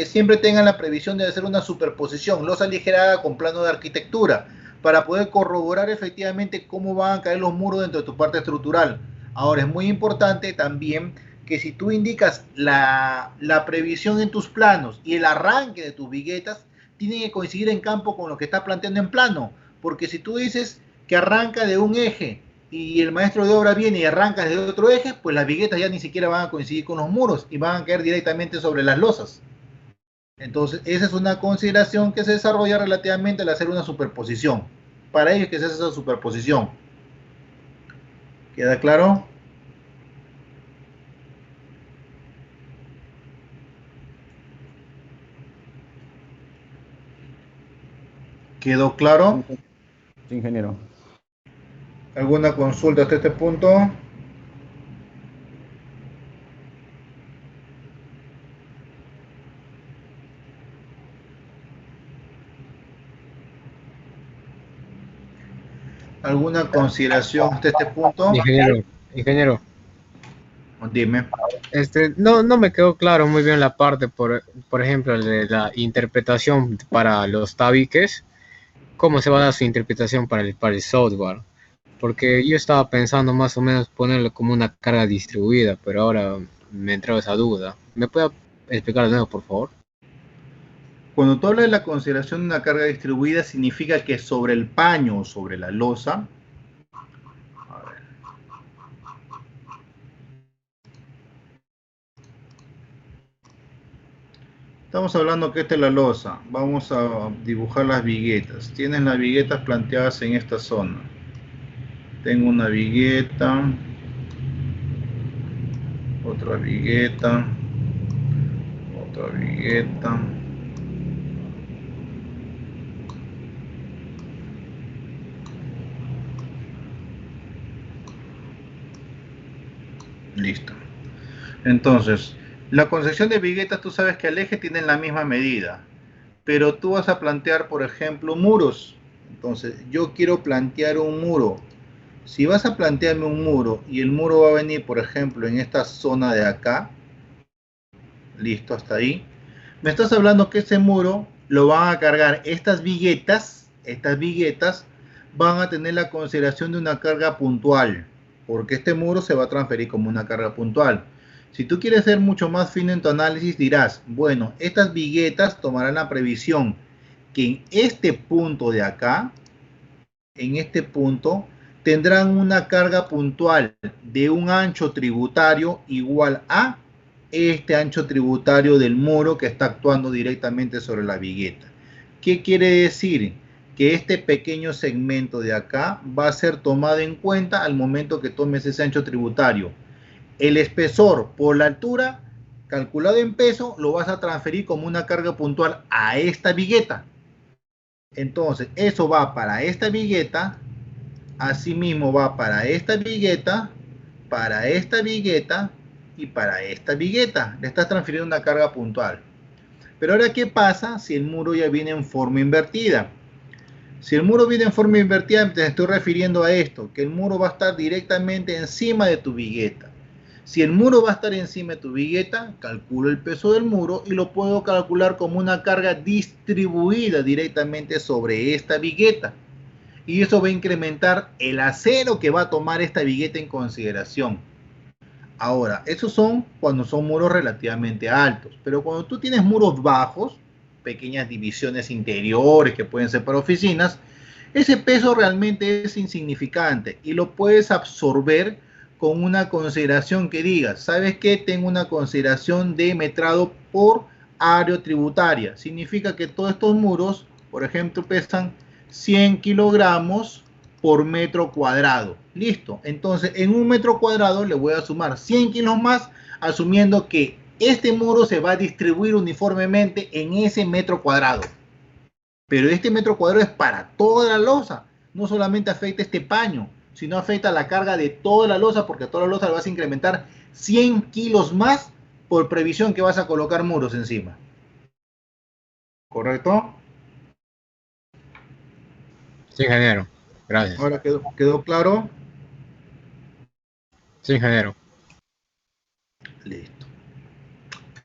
siempre tengan la previsión de hacer una superposición, losa aligerada con plano de arquitectura, para poder corroborar efectivamente cómo van a caer los muros dentro de tu parte estructural. Ahora, es muy importante también que si tú indicas la previsión en tus planos y el arranque de tus viguetas, tiene que coincidir en campo con lo que estás planteando en plano, porque si tú dices que arranca de un eje y el maestro de obra viene y arranca desde otro eje, pues las viguetas ya ni siquiera van a coincidir con los muros y van a caer directamente sobre las losas. Entonces, esa es una consideración que se desarrolla relativamente al hacer una superposición. Para ello es que se hace esa superposición. ¿Queda claro? ¿Quedó claro? Sí, ingeniero. ¿Alguna consulta hasta este punto? ¿Alguna consideración hasta este punto? Ingeniero. Dime. No me quedó claro muy bien la parte, por ejemplo, de la interpretación para los tabiques. ¿Cómo se va a dar su interpretación para el software? Porque yo estaba pensando más o menos ponerlo como una carga distribuida, pero ahora me entró esa duda. ¿Me puede explicar de nuevo, por favor? Cuando tú hablas de la consideración de una carga distribuida, significa que sobre el paño o sobre la losa, estamos hablando que esta es la losa. Vamos a dibujar las viguetas. Tienes las viguetas planteadas en esta zona. Tengo una vigueta, otra vigueta, otra vigueta. Listo. Entonces, la concepción de viguetas, tú sabes que al eje tienen la misma medida, pero tú vas a plantear, por ejemplo, muros. Entonces, yo quiero plantear un muro. Si vas a plantearme un muro y el muro va a venir, por ejemplo, en esta zona de acá, listo, hasta ahí, me estás hablando que ese muro lo van a cargar estas viguetas van a tener la consideración de una carga puntual, porque este muro se va a transferir como una carga puntual. Si tú quieres ser mucho más fino en tu análisis, dirás, bueno, estas viguetas tomarán la previsión que en este punto de acá en este punto, tendrán una carga puntual de un ancho tributario igual a este ancho tributario del muro que está actuando directamente sobre la vigueta. ¿Qué quiere decir? Que este pequeño segmento de acá va a ser tomado en cuenta al momento que tomes ese ancho tributario. El espesor por la altura, calculado en peso, lo vas a transferir como una carga puntual a esta vigueta. Entonces, eso va para esta vigueta, asimismo va para esta vigueta y para esta vigueta. Le estás transfiriendo una carga puntual. Pero ahora, ¿qué pasa si el muro ya viene en forma invertida? Si el muro viene en forma invertida, te estoy refiriendo a esto, que el muro va a estar directamente encima de tu vigueta. Si el muro va a estar encima de tu vigueta, calculo el peso del muro y lo puedo calcular como una carga distribuida directamente sobre esta vigueta. Y eso va a incrementar el acero que va a tomar esta vigueta en consideración. Ahora, esos son cuando son muros relativamente altos, pero cuando tú tienes muros bajos, pequeñas divisiones interiores que pueden ser para oficinas, ese peso realmente es insignificante y lo puedes absorber con una consideración que digas, ¿sabes qué? Tengo una consideración de metrado por área tributaria. Significa que todos estos muros, por ejemplo, pesan 100 kilogramos por metro cuadrado. Listo. Entonces, en un metro cuadrado le voy a sumar 100 kilos más, asumiendo que este muro se va a distribuir uniformemente en ese metro cuadrado. Pero este metro cuadrado es para toda la losa. No solamente afecta este paño, sino afecta la carga de toda la losa, porque a toda la losa le vas a incrementar 100 kilos más por previsión que vas a colocar muros encima. ¿Correcto? Sí, ingeniero. Gracias. Ahora quedó claro. Sí, ingeniero. Listo.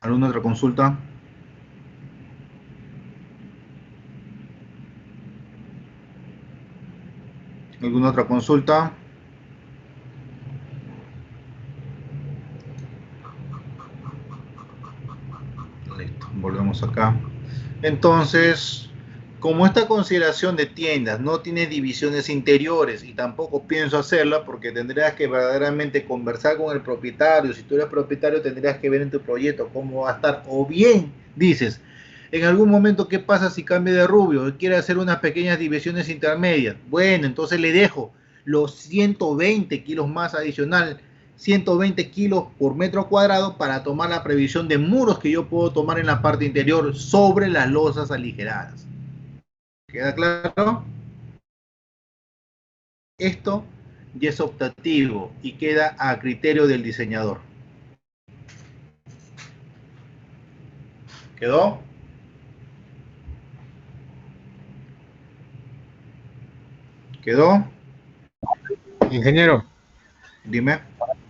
¿Alguna otra consulta? ¿Alguna otra consulta? Listo, volvemos acá. Entonces, como esta consideración de tiendas no tiene divisiones interiores y tampoco pienso hacerla porque tendrías que verdaderamente conversar con el propietario. Si tú eres propietario tendrías que ver en tu proyecto cómo va a estar. O bien, dices, en algún momento, ¿qué pasa si cambia de rubio? Quiere hacer unas pequeñas divisiones intermedias. Bueno, entonces le dejo los 120 kilos más adicional, 120 kilos por metro cuadrado para tomar la previsión de muros que yo puedo tomar en la parte interior sobre las losas aligeradas. ¿Queda claro? Esto ya es optativo y queda a criterio del diseñador. ¿Quedó? ¿Quedó? Ingeniero. Dime.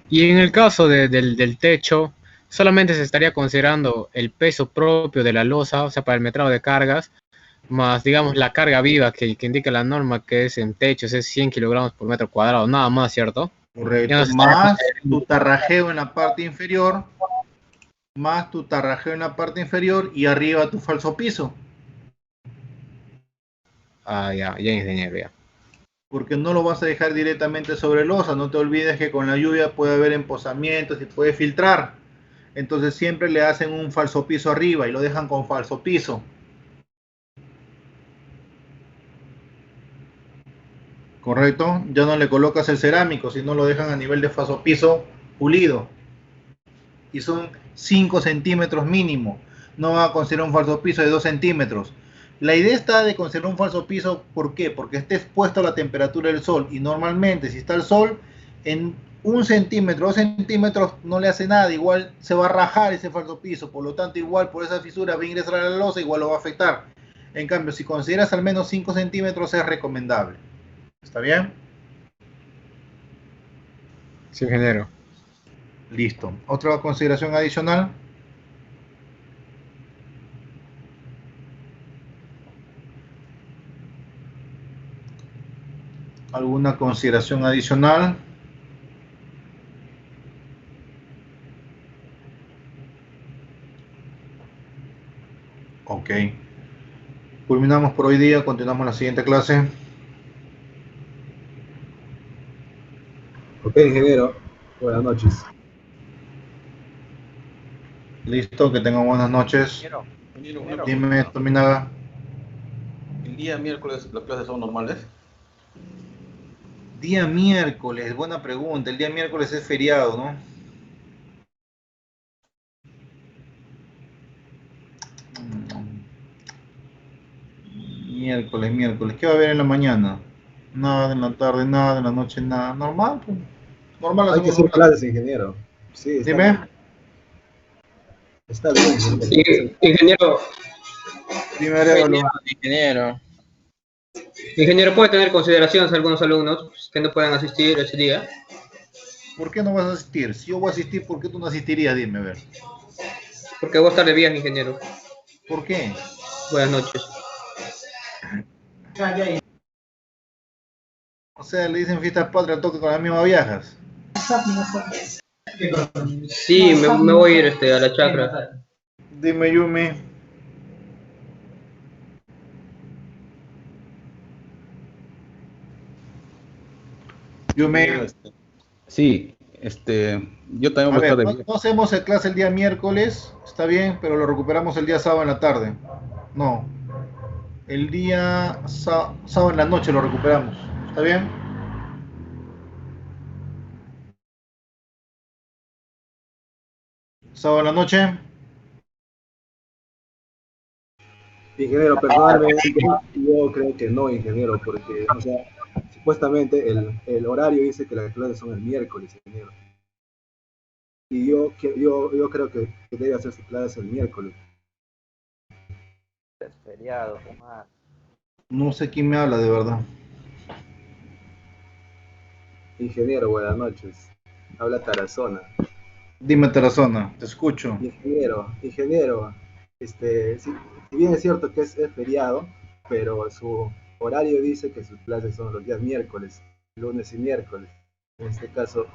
Y en el caso del techo, solamente se estaría considerando el peso propio de la losa, o sea, para el metrado de cargas, más, digamos, la carga viva que indica la norma, que es en techos, es 100 kilogramos por metro cuadrado, nada más, ¿cierto? Correcto, más tu tarrajeo en la parte inferior, y arriba tu falso piso. Ah, ya, ingeniero, ya. Porque no lo vas a dejar directamente sobre losa, no te olvides que con la lluvia puede haber emposamientos y puede filtrar. Entonces siempre le hacen un falso piso arriba y lo dejan con falso piso. Correcto, ya no le colocas el cerámico, sino lo dejan a nivel de falso piso pulido. Y son 5 centímetros mínimo. No va a considerar un falso piso de 2 centímetros. La idea está de considerar un falso piso, ¿por qué? Porque esté expuesto a la temperatura del sol. Y normalmente si está el sol, en 1 centímetro, 2 centímetros no le hace nada. Igual se va a rajar ese falso piso. Por lo tanto, igual por esa fisura va a ingresar a la losa, igual lo va a afectar. En cambio, si consideras al menos 5 centímetros es recomendable. ¿Está bien? Sí, ingeniero. Listo. ¿Otra consideración adicional? ¿Alguna consideración adicional? Ok. Culminamos por hoy día. Continuamos la siguiente clase. Ok, ingeniero. Buenas noches. Listo, que tengan buenas noches. Ingeniero, Dime, Tominaga. ¿el día miércoles las clases son normales? Día miércoles, buena pregunta. El día miércoles es feriado, ¿no? Miércoles. ¿Qué va a haber en la mañana? Nada en la tarde, nada en la noche, nada. Normal, pues. Normal Hay que hacemos hacer clases, ingeniero. Sí, está Dime. bien. Está bien, ingeniero. Sí, ingeniero, Dime, Arevalo. ingeniero, ¿puede tener consideraciones a algunos alumnos que no puedan asistir ese día? ¿Por qué no vas a asistir? Si yo voy a asistir, ¿por qué tú no asistirías? Dime, a ver. Porque voy a estar de viaje, ingeniero. ¿Por qué? Buenas noches. O sea, le dicen fiesta patria al toque con la misma viajas. Sí, me voy a ir a la chacra. Dime, Yumi. Yumi. Sí, yo también A voy a estar ver, de no, viaje. no hacemos el clase el día miércoles, está bien, pero lo recuperamos el día sábado en la tarde. No, el día sábado en la noche lo recuperamos, ¿está bien? Sábado en la noche. Ingeniero, personalmente yo creo que no, ingeniero, porque, o sea, supuestamente el horario dice que las clases son el miércoles, ingeniero. Y yo creo que debe hacerse clases el miércoles. Es feriado, Omar. No sé quién me habla de verdad. Ingeniero, buenas noches. Habla Tarazona. Dime, Tarazona, te escucho. Ingeniero, si bien es cierto que es feriado, pero su horario dice que sus clases son los días miércoles, lunes y miércoles. En este caso,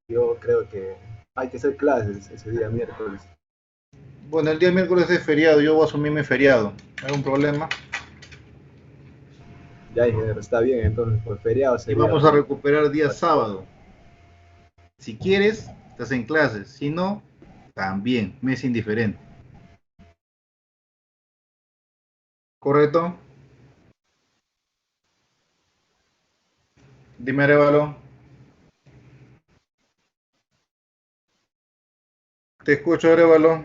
yo creo que hay que hacer clases ese día miércoles. Bueno, el día miércoles es feriado, yo voy a asumir mi feriado. ¿Hay algún problema? Ya, ingeniero, está bien, entonces por feriado Y sería... vamos a recuperar el día sábado. Si quieres, estás en clases. Si no, también, me es indiferente. ¿Correcto? Dime, Arevalo. Te escucho, Arevalo.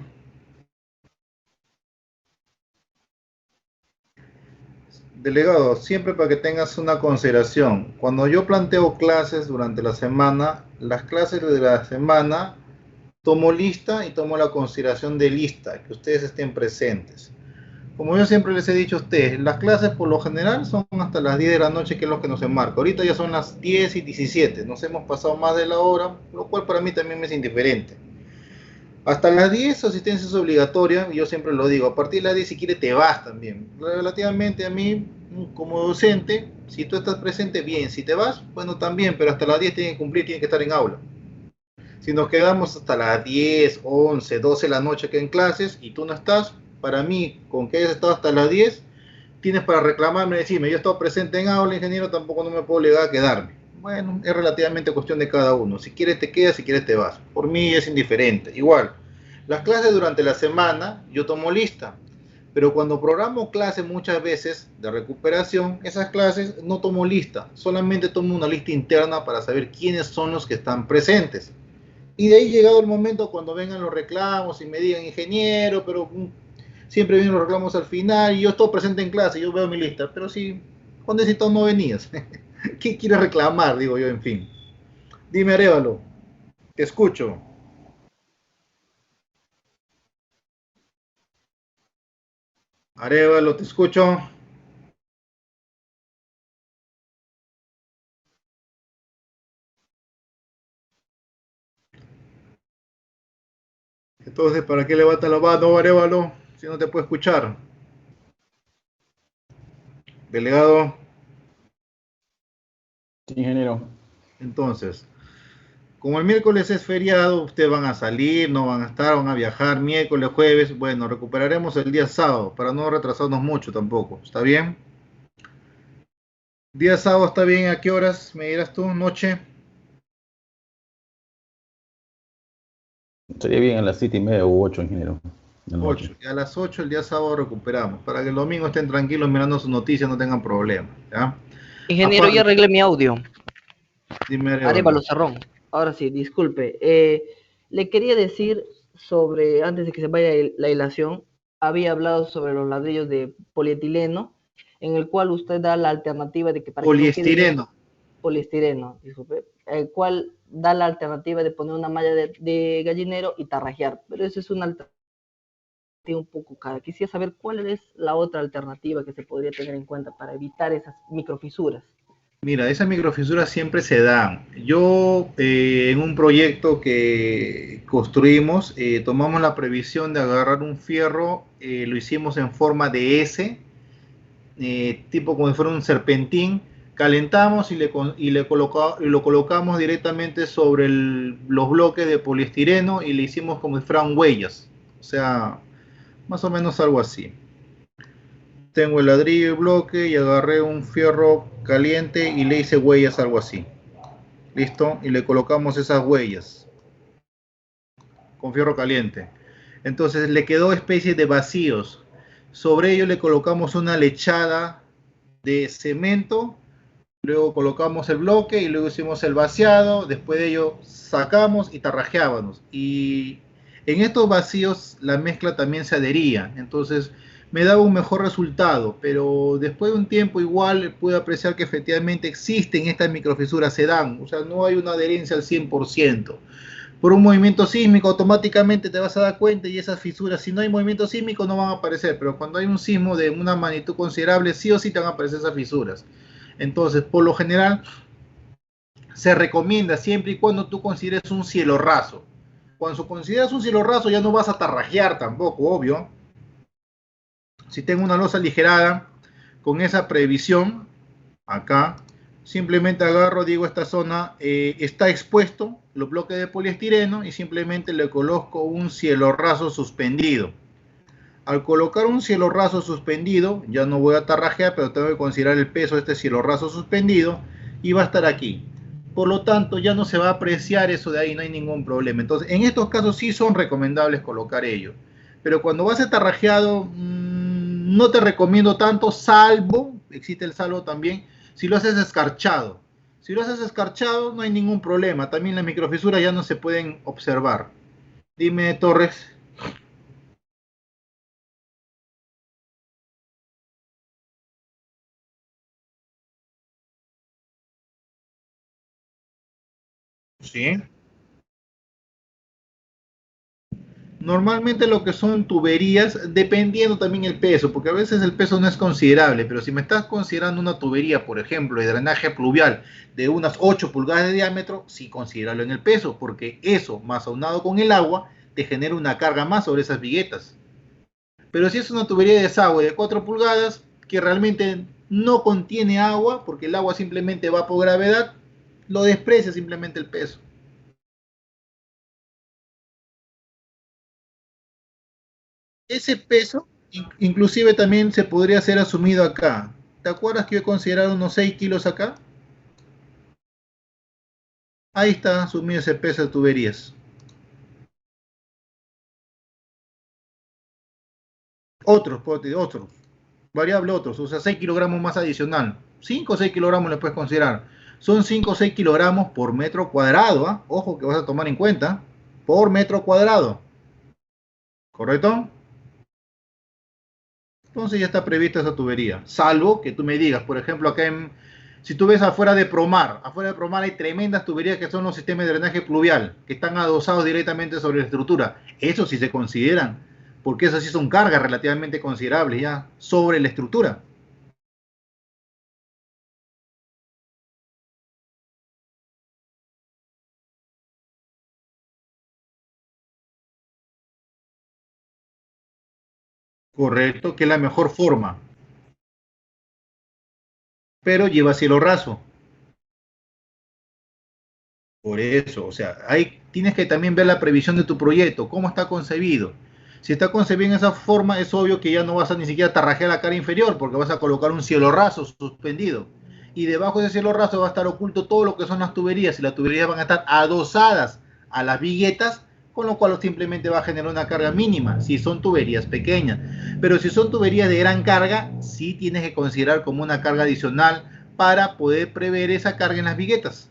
Delegado, siempre para que tengas una consideración. Cuando yo planteo clases durante la semana, las clases de la semana tomo lista y tomo la consideración de lista, que ustedes estén presentes. Como yo siempre les he dicho a ustedes, las clases por lo general son hasta las 10 de la noche, que es lo que nos enmarca. Ahorita ya son las 10 y 17, nos hemos pasado más de la hora, lo cual para mí también me es indiferente. Hasta las 10 asistencia es obligatoria, y yo siempre lo digo, a partir de las 10 si quieres te vas también. Relativamente a mí, como docente, si tú estás presente, bien, si te vas, bueno también, pero hasta las 10 tienen que cumplir, tienen que estar en aula. Si nos quedamos hasta las 10, 11, 12 de la noche que en clases y tú no estás, para mí, con que hayas estado hasta las 10, tienes para reclamarme y decirme, yo he estado presente en aula, ingeniero, tampoco no me puedo obligar a quedarme. Bueno, es relativamente cuestión de cada uno. Si quieres te quedas, si quieres te vas. Por mí es indiferente. Igual, las clases durante la semana yo tomo lista, pero cuando programo clases muchas veces de recuperación, esas clases no tomo lista, solamente tomo una lista interna para saber quiénes son los que están presentes. Y de ahí llegado el momento cuando vengan los reclamos y me digan, ingeniero, pero siempre vienen los reclamos al final y yo estoy presente en clase, yo veo mi lista, pero si cuando necesito no venías, ¿qué quieres reclamar? Digo yo, en fin. Dime, Arevalo, te escucho. Arevalo, te escucho. Entonces, ¿para qué levanta la mano, Arevalo, si no te puede escuchar? Delegado. Sí, ingeniero. Entonces, como el miércoles es feriado, ustedes van a salir, no van a estar, van a viajar miércoles, jueves. Bueno, recuperaremos el día sábado para no retrasarnos mucho tampoco. ¿Está bien? Día sábado está bien, ¿a qué horas me dirás tú? ¿Noche? Sería bien a las 7:30 u 8, ingeniero. 8. Y a las 8 el día sábado recuperamos. Para que el domingo estén tranquilos mirando sus noticias, no tengan problemas. ¿Ya? Ingeniero, ya arreglé mi audio. Dime, Arévalo Cerrón. Ahora sí, disculpe. Le quería decir sobre, antes de que se vaya la hilación, había hablado sobre los ladrillos de polietileno, en el cual usted da la alternativa de que para poliestireno. Poliestireno, disculpe. El cual da la alternativa de poner una malla de gallinero y tarrajear. Pero eso es una alternativa un poco cara. Quisiera saber cuál es la otra alternativa que se podría tener en cuenta para evitar esas microfisuras. Mira, esas microfisuras siempre se dan. Yo, en un proyecto que construimos, tomamos la previsión de agarrar un fierro, lo hicimos en forma de S, tipo como si fuera un serpentín, calentamos y lo colocamos directamente sobre los bloques de poliestireno y le hicimos como si fueran huellas. O sea, más o menos algo así. Tengo el ladrillo y bloque y agarré un fierro caliente y le hice huellas, algo así. ¿Listo? Y le colocamos esas huellas con fierro caliente. Entonces le quedó especie de vacíos. Sobre ello le colocamos una lechada de cemento. Luego colocamos el bloque y luego hicimos el vaciado. Después de ello sacamos y tarrajeábamos. Y en estos vacíos la mezcla también se adhería. Entonces me daba un mejor resultado, pero después de un tiempo igual pude apreciar que efectivamente existen estas microfisuras, se dan, o sea, no hay una adherencia al 100%. Por un movimiento sísmico automáticamente te vas a dar cuenta y esas fisuras, si no hay movimiento sísmico no van a aparecer, pero cuando hay un sismo de una magnitud considerable, sí o sí te van a aparecer esas fisuras. Entonces, por lo general, se recomienda siempre y cuando tú consideres un cielo raso. Cuando consideras un cielo raso ya no vas a tarrajear tampoco, obvio. Si tengo una losa aligerada, con esa previsión, acá, simplemente agarro, digo, esta zona está expuesto, los bloques de poliestireno, y simplemente le coloco un cielo raso suspendido. Al colocar un cielo raso suspendido, ya no voy a tarrajear, pero tengo que considerar el peso de este cielo raso suspendido, y va a estar aquí. Por lo tanto, ya no se va a apreciar eso de ahí, no hay ningún problema. Entonces, en estos casos sí son recomendables colocar ello. Pero cuando va a ser tarrajeado, no te recomiendo tanto, salvo, existe el salvo también, si lo haces escarchado. Si lo haces escarchado no hay ningún problema, también las microfisuras ya no se pueden observar. Dime, Torres. Sí. Normalmente lo que son tuberías, dependiendo también el peso, porque a veces el peso no es considerable, pero si me estás considerando una tubería, por ejemplo, de drenaje pluvial de unas 8 pulgadas de diámetro, sí considéralo en el peso, porque eso, más aunado con el agua, te genera una carga más sobre esas viguetas. Pero si es una tubería de desagüe de 4 pulgadas, que realmente no contiene agua, porque el agua simplemente va por gravedad, lo desprecia simplemente el peso. Ese peso, inclusive también se podría ser asumido acá. ¿Te acuerdas que yo he considerado unos 6 kilos acá? Ahí está asumido ese peso de tuberías. Otros, variable otros, o sea, 6 kilogramos más adicional. 5 o 6 kilogramos le puedes considerar. Son 5 o 6 kilogramos por metro cuadrado, ¿eh? Ojo que vas a tomar en cuenta, por metro cuadrado. ¿Correcto? Entonces ya está prevista esa tubería, salvo que tú me digas, por ejemplo, acá si tú ves afuera de Promar hay tremendas tuberías que son los sistemas de drenaje pluvial, que están adosados directamente sobre la estructura. Eso sí se consideran, porque esas sí son cargas relativamente considerables ya sobre la estructura. Correcto, que es la mejor forma. Pero lleva cielo raso. Por eso, o sea, ahí tienes que también ver la previsión de tu proyecto, cómo está concebido. Si está concebido en esa forma, es obvio que ya no vas a ni siquiera tarrajear la cara inferior, porque vas a colocar un cielo raso suspendido. Y debajo de ese cielo raso va a estar oculto todo lo que son las tuberías, y las tuberías van a estar adosadas a las viguetas con lo cual simplemente va a generar una carga mínima si son tuberías pequeñas. Pero si son tuberías de gran carga, sí tienes que considerar como una carga adicional para poder prever esa carga en las viguetas.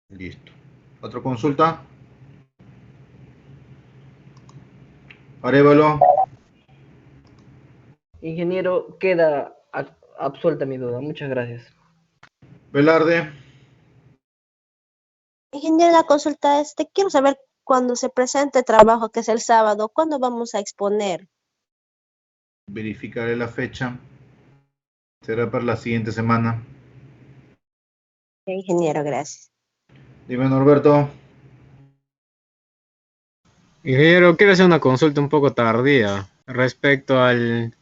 Listo. ¿Otra consulta? Arévalo. Ingeniero, queda absuelta mi duda. Muchas gracias. Velarde. Ingeniero, la consulta es, quiero saber cuando se presente el trabajo, que es el sábado, ¿cuándo vamos a exponer? Verificaré la fecha. Será para la siguiente semana. Ingeniero, gracias. Dime, Norberto. Ingeniero, quiero hacer una consulta un poco tardía respecto al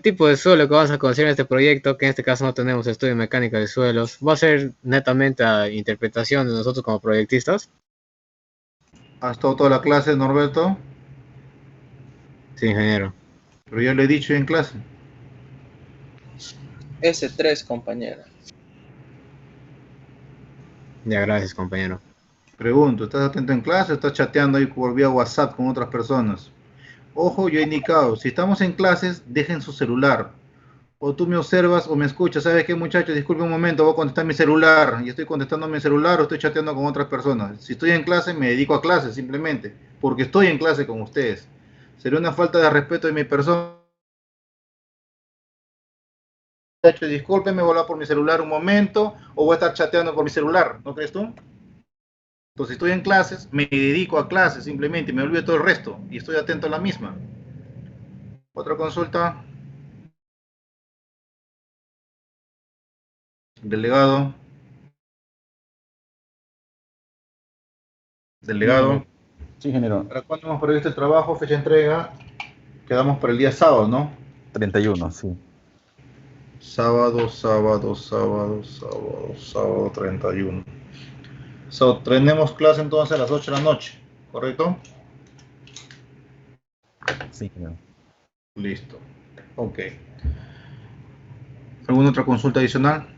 tipo de suelo que vas a considerar este proyecto, que en este caso no tenemos estudio de mecánica de suelos. ¿Va a ser netamente a interpretación de nosotros como proyectistas? ¿Has estado toda la clase, Norberto? Sí, ingeniero. Pero ya lo he dicho en clase. S3, compañera. Ya, gracias, compañero. Pregunto, ¿estás atento en clase o estás chateando ahí por vía WhatsApp con otras personas? Ojo, yo he indicado, si estamos en clases, dejen su celular. O tú me observas o me escuchas. ¿Sabes qué, muchachos? Disculpe un momento, voy a contestar mi celular. Y estoy contestando mi celular o estoy chateando con otras personas. Si estoy en clase, me dedico a clases simplemente. Porque estoy en clase con ustedes. Sería una falta de respeto de mi persona. Muchachos, discúlpenme, voy a hablar por mi celular un momento. O voy a estar chateando por mi celular. ¿No crees tú? Entonces, si estoy en clases, me dedico a clases simplemente. Me olvido todo el resto. Y estoy atento a la misma. ¿Otra consulta? Delegado. Delegado. Sí, ingeniero. ¿Para cuándo hemos previsto el trabajo? Fecha de entrega. Quedamos para el día sábado, ¿no? 31, sí. Sábado 31. Tenemos clase entonces a las 8 de la noche, ¿correcto? Sí, ingeniero. Listo. Ok. ¿Alguna otra consulta adicional?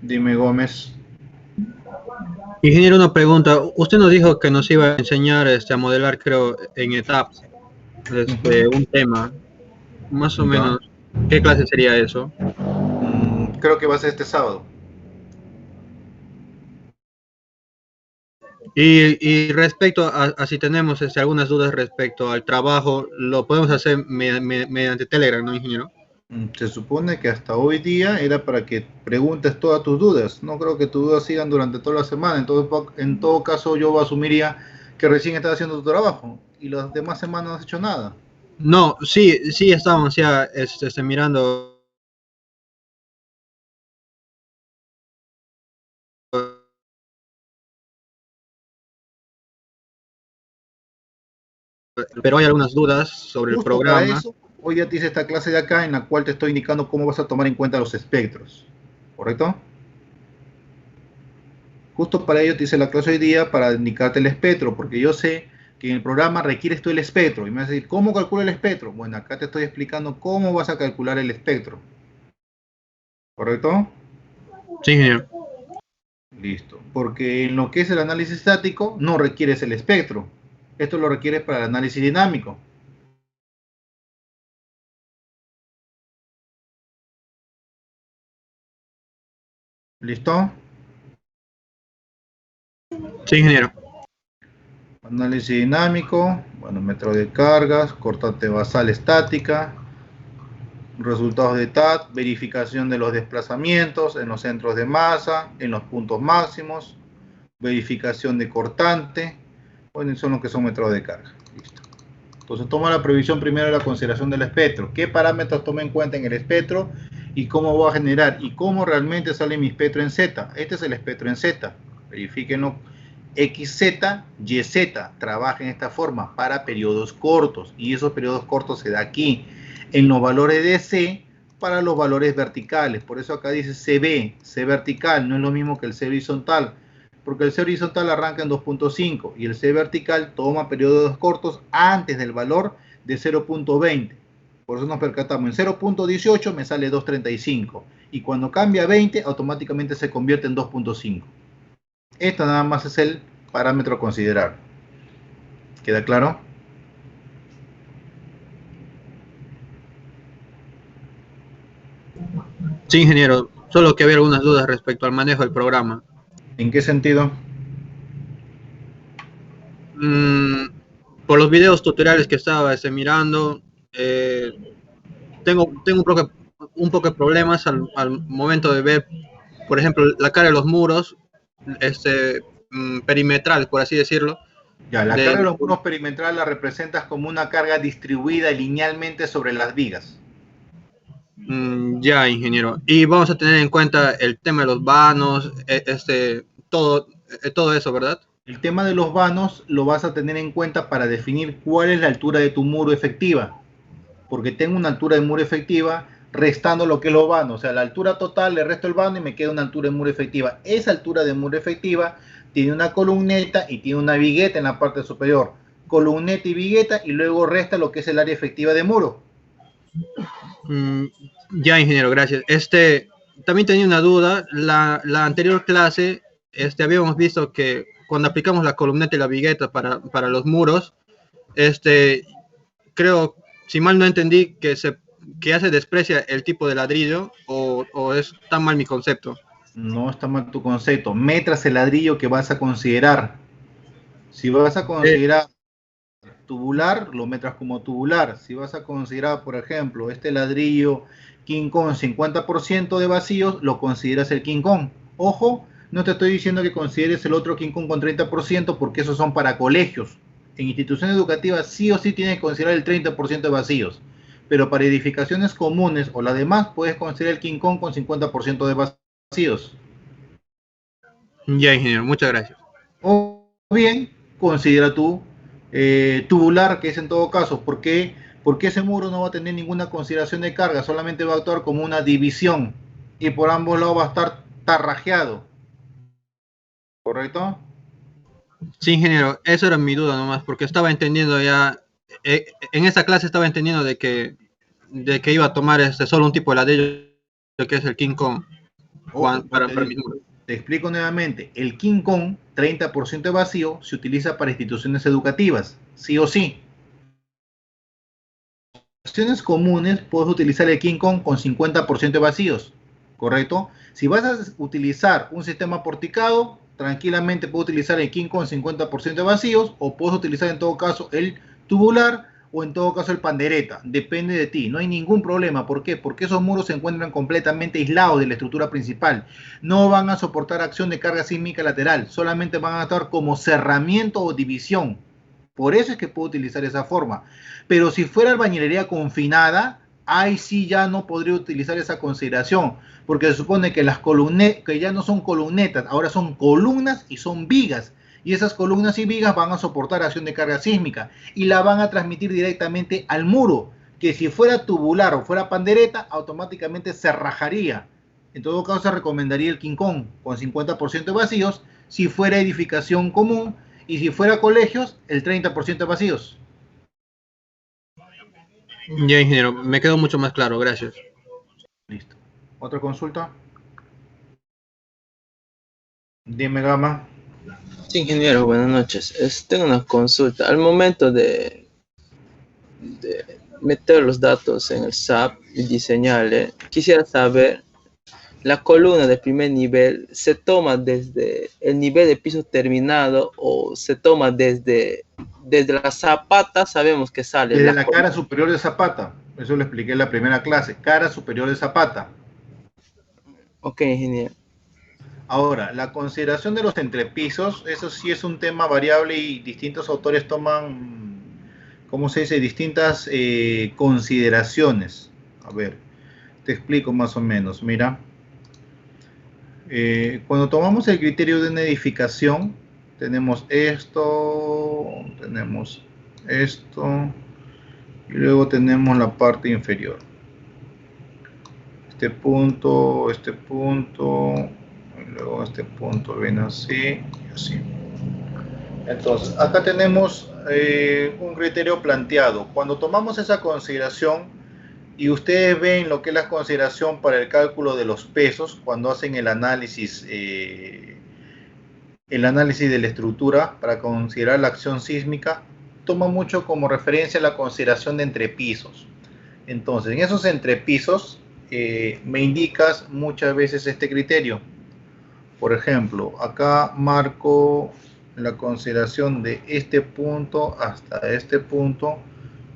Dime, Gómez. Ingeniero, una pregunta. Usted nos dijo que nos iba a enseñar a modelar, creo, en etapas, un tema. Más o menos, ¿qué clase sería eso? Creo que va a ser este sábado. Y respecto a si tenemos algunas dudas respecto al trabajo, lo podemos hacer mediante Telegram, ¿no, ingeniero? Se supone que hasta hoy día era para que preguntes todas tus dudas. No creo que tus dudas sigan durante toda la semana. En todo caso, yo asumiría que recién estás haciendo tu trabajo y las demás semanas no has hecho nada. No, sí estamos ya mirando. Pero hay algunas dudas sobre el programa. Para eso, hoy ya te hice esta clase de acá en la cual te estoy indicando cómo vas a tomar en cuenta los espectros. ¿Correcto? Justo para ello te hice la clase hoy día para indicarte el espectro, porque yo sé que en el programa requieres tú el espectro. Y me vas a decir, ¿cómo calculo el espectro? Bueno, acá te estoy explicando cómo vas a calcular el espectro. ¿Correcto? Sí, ingeniero. Listo. Porque en lo que es el análisis estático no requieres el espectro. Esto lo requieres para el análisis dinámico. ¿Listo? Sí, ingeniero. Análisis dinámico, bueno, metro de cargas, cortante basal estática, resultados de TAT, verificación de los desplazamientos en los centros de masa, en los puntos máximos, verificación de cortante, bueno, son los que son metros de carga. Listo. Entonces toma la previsión primero de la consideración del espectro. ¿Qué parámetros toma en cuenta en el espectro y cómo voy a generar y cómo realmente sale mi espectro en Z? Este es el espectro en Z. Verifíquenlo. XZ, YZ, trabaja en esta forma para periodos cortos y esos periodos cortos se da aquí en los valores de C para los valores verticales. Por eso acá dice CB, C vertical, no es lo mismo que el C horizontal, porque el C horizontal arranca en 2.5 y el C vertical toma periodos cortos antes del valor de 0.20. Por eso nos percatamos, en 0.18 me sale 2.35. Y cuando cambia a 20, automáticamente se convierte en 2.5. Esto nada más es el parámetro a considerar. ¿Queda claro? Sí, ingeniero. Solo que había algunas dudas respecto al manejo del programa. ¿En qué sentido? Por los videos tutoriales que estaba mirando, tengo un poco de problemas al momento de ver, por ejemplo, la cara de los muros, perimetral, por así decirlo. Ya, la carga de los muros perimetrales la representas como una carga distribuida linealmente sobre las vigas. Ya, ingeniero. Y vamos a tener en cuenta el tema de los vanos, todo eso, ¿verdad? El tema de los vanos lo vas a tener en cuenta para definir cuál es la altura de tu muro efectiva. Porque tengo una altura de muro efectiva restando lo que es los vanos. O sea, la altura total le resto el vano y me queda una altura de muro efectiva. Esa altura de muro efectiva tiene una columneta y tiene una vigueta en la parte superior. Columneta y vigueta, y luego resta lo que es el área efectiva de muro. Ya, ingeniero, gracias. También tenía una duda. La anterior clase, habíamos visto que cuando aplicamos la columneta y la vigueta para los muros, creo, si mal no entendí, que ya se desprecia el tipo de ladrillo, o es tan mal mi concepto. No está mal tu concepto. Metras el ladrillo que vas a considerar. Si vas a considerar tubular, lo metras como tubular. Si vas a considerar, por ejemplo, este ladrillo King Kong 50% de vacíos, lo consideras el King Kong. Ojo, no te estoy diciendo que consideres el otro King Kong con 30%, porque esos son para colegios. En instituciones educativas sí o sí tienes que considerar el 30% de vacíos. Pero para edificaciones comunes o la demás, puedes considerar el King Kong con 50% de vacíos. Ya, ingeniero, muchas gracias. O bien, considera tú tubular, que es en todo caso, porque ese muro no va a tener ninguna consideración de carga, solamente va a actuar como una división y por ambos lados va a estar tarrajeado. ¿Correcto? Sí, ingeniero, eso era mi duda nomás, porque estaba entendiendo ya, en esta clase estaba entendiendo de que iba a tomar solo un tipo de ladrillo, que es el King Kong. Te explico nuevamente, el King Kong, 30% de vacío, se utiliza para instituciones educativas, sí o sí. En instituciones comunes puedes utilizar el King Kong con 50% de vacíos, ¿correcto? Si vas a utilizar un sistema porticado, tranquilamente puedes utilizar el King Kong 50% de vacíos, o puedes utilizar en todo caso el tubular, o en todo caso el pandereta, depende de ti, no hay ningún problema. ¿Por qué? Porque esos muros se encuentran completamente aislados de la estructura principal, no van a soportar acción de carga sísmica lateral, solamente van a actuar como cerramiento o división. Por eso es que puedo utilizar esa forma. Pero si fuera albañilería confinada, ahí sí ya no podría utilizar esa consideración, porque se supone que las columnetas, que ya no son columnetas, ahora son columnas y son vigas. Y esas columnas y vigas van a soportar acción de carga sísmica y la van a transmitir directamente al muro, que si fuera tubular o fuera pandereta, automáticamente se rajaría. En todo caso, se recomendaría el King Kong con 50% de vacíos, si fuera edificación común, y si fuera colegios, el 30% de vacíos. Ya, ingeniero, me quedó mucho más claro, gracias. Listo. ¿Otra consulta? Dime, Gama. Sí, ingeniero, buenas noches. Tengo una consulta. Al momento de meter los datos en el SAP y diseñarle, quisiera saber, la columna de primer nivel, ¿se toma desde el nivel de piso terminado o se toma desde la zapata? Sabemos que sale. Desde la cara superior de zapata. Eso lo expliqué en la primera clase. Cara superior de zapata. Ok, ingeniero. Ahora, la consideración de los entrepisos, eso sí es un tema variable y distintos autores toman, ¿cómo se dice?, distintas consideraciones. A ver, te explico más o menos. Mira, cuando tomamos el criterio de una edificación, tenemos esto, y luego tenemos la parte inferior. Este punto, y luego este punto viene así y así. Entonces, acá tenemos un criterio planteado. Cuando tomamos esa consideración, y ustedes ven lo que es la consideración para el cálculo de los pesos cuando hacen el análisis de la estructura para considerar la acción sísmica, toma mucho como referencia la consideración de entrepisos. Entonces, en esos entrepisos me indicas muchas veces este criterio. Por ejemplo, acá marco la consideración de este punto hasta este punto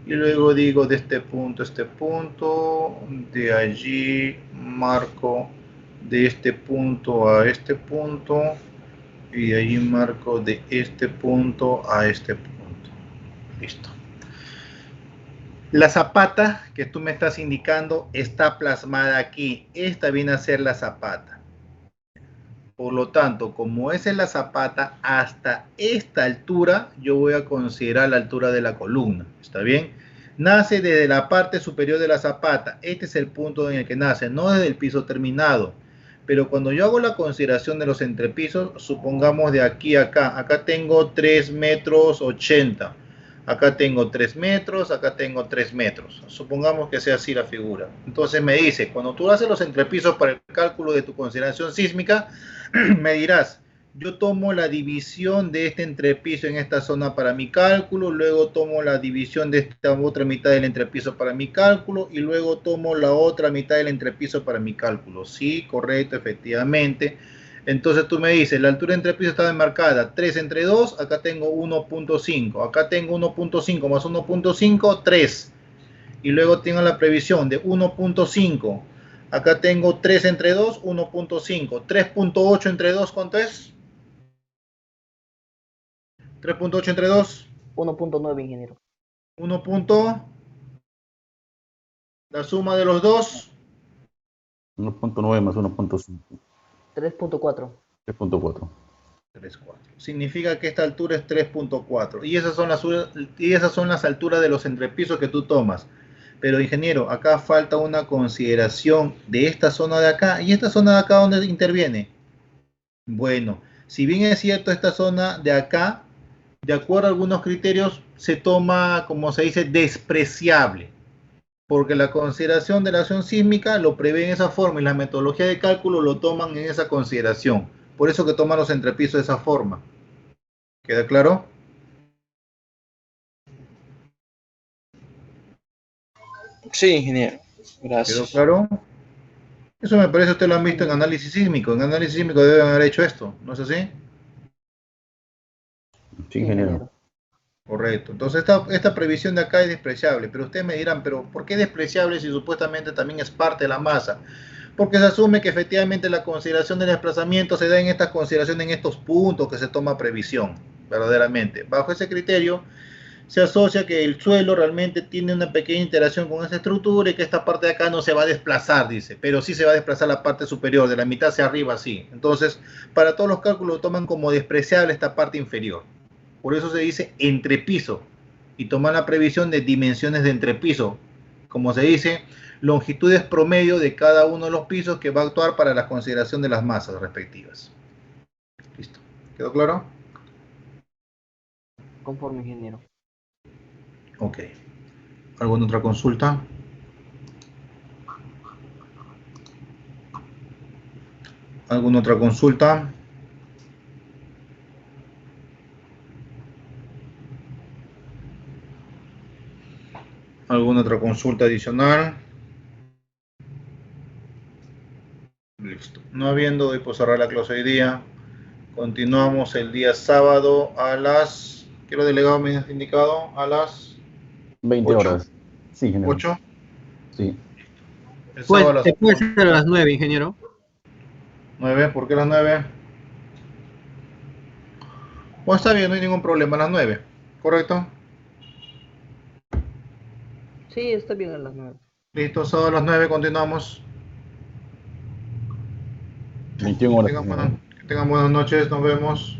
y luego digo de este punto a este punto, de allí marco de este punto a este punto y de allí marco de este punto a este punto. Listo. La zapata que tú me estás indicando está plasmada aquí. Esta viene a ser la zapata. Por lo tanto, como esa es la zapata, hasta esta altura yo voy a considerar la altura de la columna. ¿Está bien? Nace desde la parte superior de la zapata. Este es el punto en el que nace, no desde el piso terminado. Pero cuando yo hago la consideración de los entrepisos, supongamos de aquí a acá. Acá tengo 3 metros 80. Acá tengo 3 metros, acá tengo 3 metros. Supongamos que sea así la figura. Entonces me dice, cuando tú haces los entrepisos para el cálculo de tu consideración sísmica, me dirás, yo tomo la división de este entrepiso en esta zona para mi cálculo, luego tomo la división de esta otra mitad del entrepiso para mi cálculo y luego tomo la otra mitad del entrepiso para mi cálculo. Sí, correcto, efectivamente. Entonces tú me dices, la altura de entrepiso está demarcada 3 entre 2, acá tengo 1.5, acá tengo 1.5 más 1.5, 3. Y luego tengo la previsión de 1.5. Acá tengo 3 entre 2, 1.5. 3.8 entre 2, ¿cuánto es? 3.8 entre 2. 1.9, ingeniero. 1. La suma de los dos. 1.9 más 1.5. 3.4. 3.4. 3.4. Significa que esta altura es 3.4. Y esas son las alturas de los entrepisos que tú tomas. Pero ingeniero, acá falta una consideración de esta zona de acá. ¿Y esta zona de acá dónde interviene? Bueno, si bien es cierto, esta zona de acá, de acuerdo a algunos criterios, se toma, como se dice, despreciable. Porque la consideración de la acción sísmica lo prevé en esa forma y la metodología de cálculo lo toman en esa consideración. Por eso que toman los entrepisos de esa forma. ¿Queda claro? Sí, ingeniero. Gracias. ¿Quedó claro? Eso me parece que ustedes lo han visto en análisis sísmico. En análisis sísmico deben haber hecho esto, ¿no es así? Sí, ingeniero. Correcto. Entonces esta previsión de acá es despreciable, pero ustedes me dirán, pero ¿por qué despreciable si supuestamente también es parte de la masa? Porque se asume que efectivamente la consideración del desplazamiento se da en estas consideraciones, en estos puntos que se toma previsión, verdaderamente. Bajo ese criterio se asocia que el suelo realmente tiene una pequeña interacción con esa estructura y que esta parte de acá no se va a desplazar, dice, pero sí se va a desplazar la parte superior, de la mitad hacia arriba, sí. Entonces, para todos los cálculos lo toman como despreciable esta parte inferior. Por eso se dice entrepiso y toman la previsión de dimensiones de entrepiso. Como se dice, longitudes promedio de cada uno de los pisos que va a actuar para la consideración de las masas respectivas. Listo. ¿Quedó claro? Conforme, ingeniero. Ok. ¿Alguna otra consulta? ¿Alguna otra consulta? ¿Alguna otra consulta adicional? Listo. No habiendo, doy por cerrar la clase hoy día. Continuamos el día sábado a las... ¿Qué lo delegado me ha indicado? A las... 20 horas. Sí, ingeniero. 8. Sí. El Pues, sábado a las puede ser a las 9, ingeniero. 9. ¿Por qué las 9? Pues está bien, no hay ningún problema. A las 9. ¿Correcto? Sí, está bien a las 9. Listo, sábado a las 9 continuamos. 21 horas. Que tengan buenas noches, nos vemos.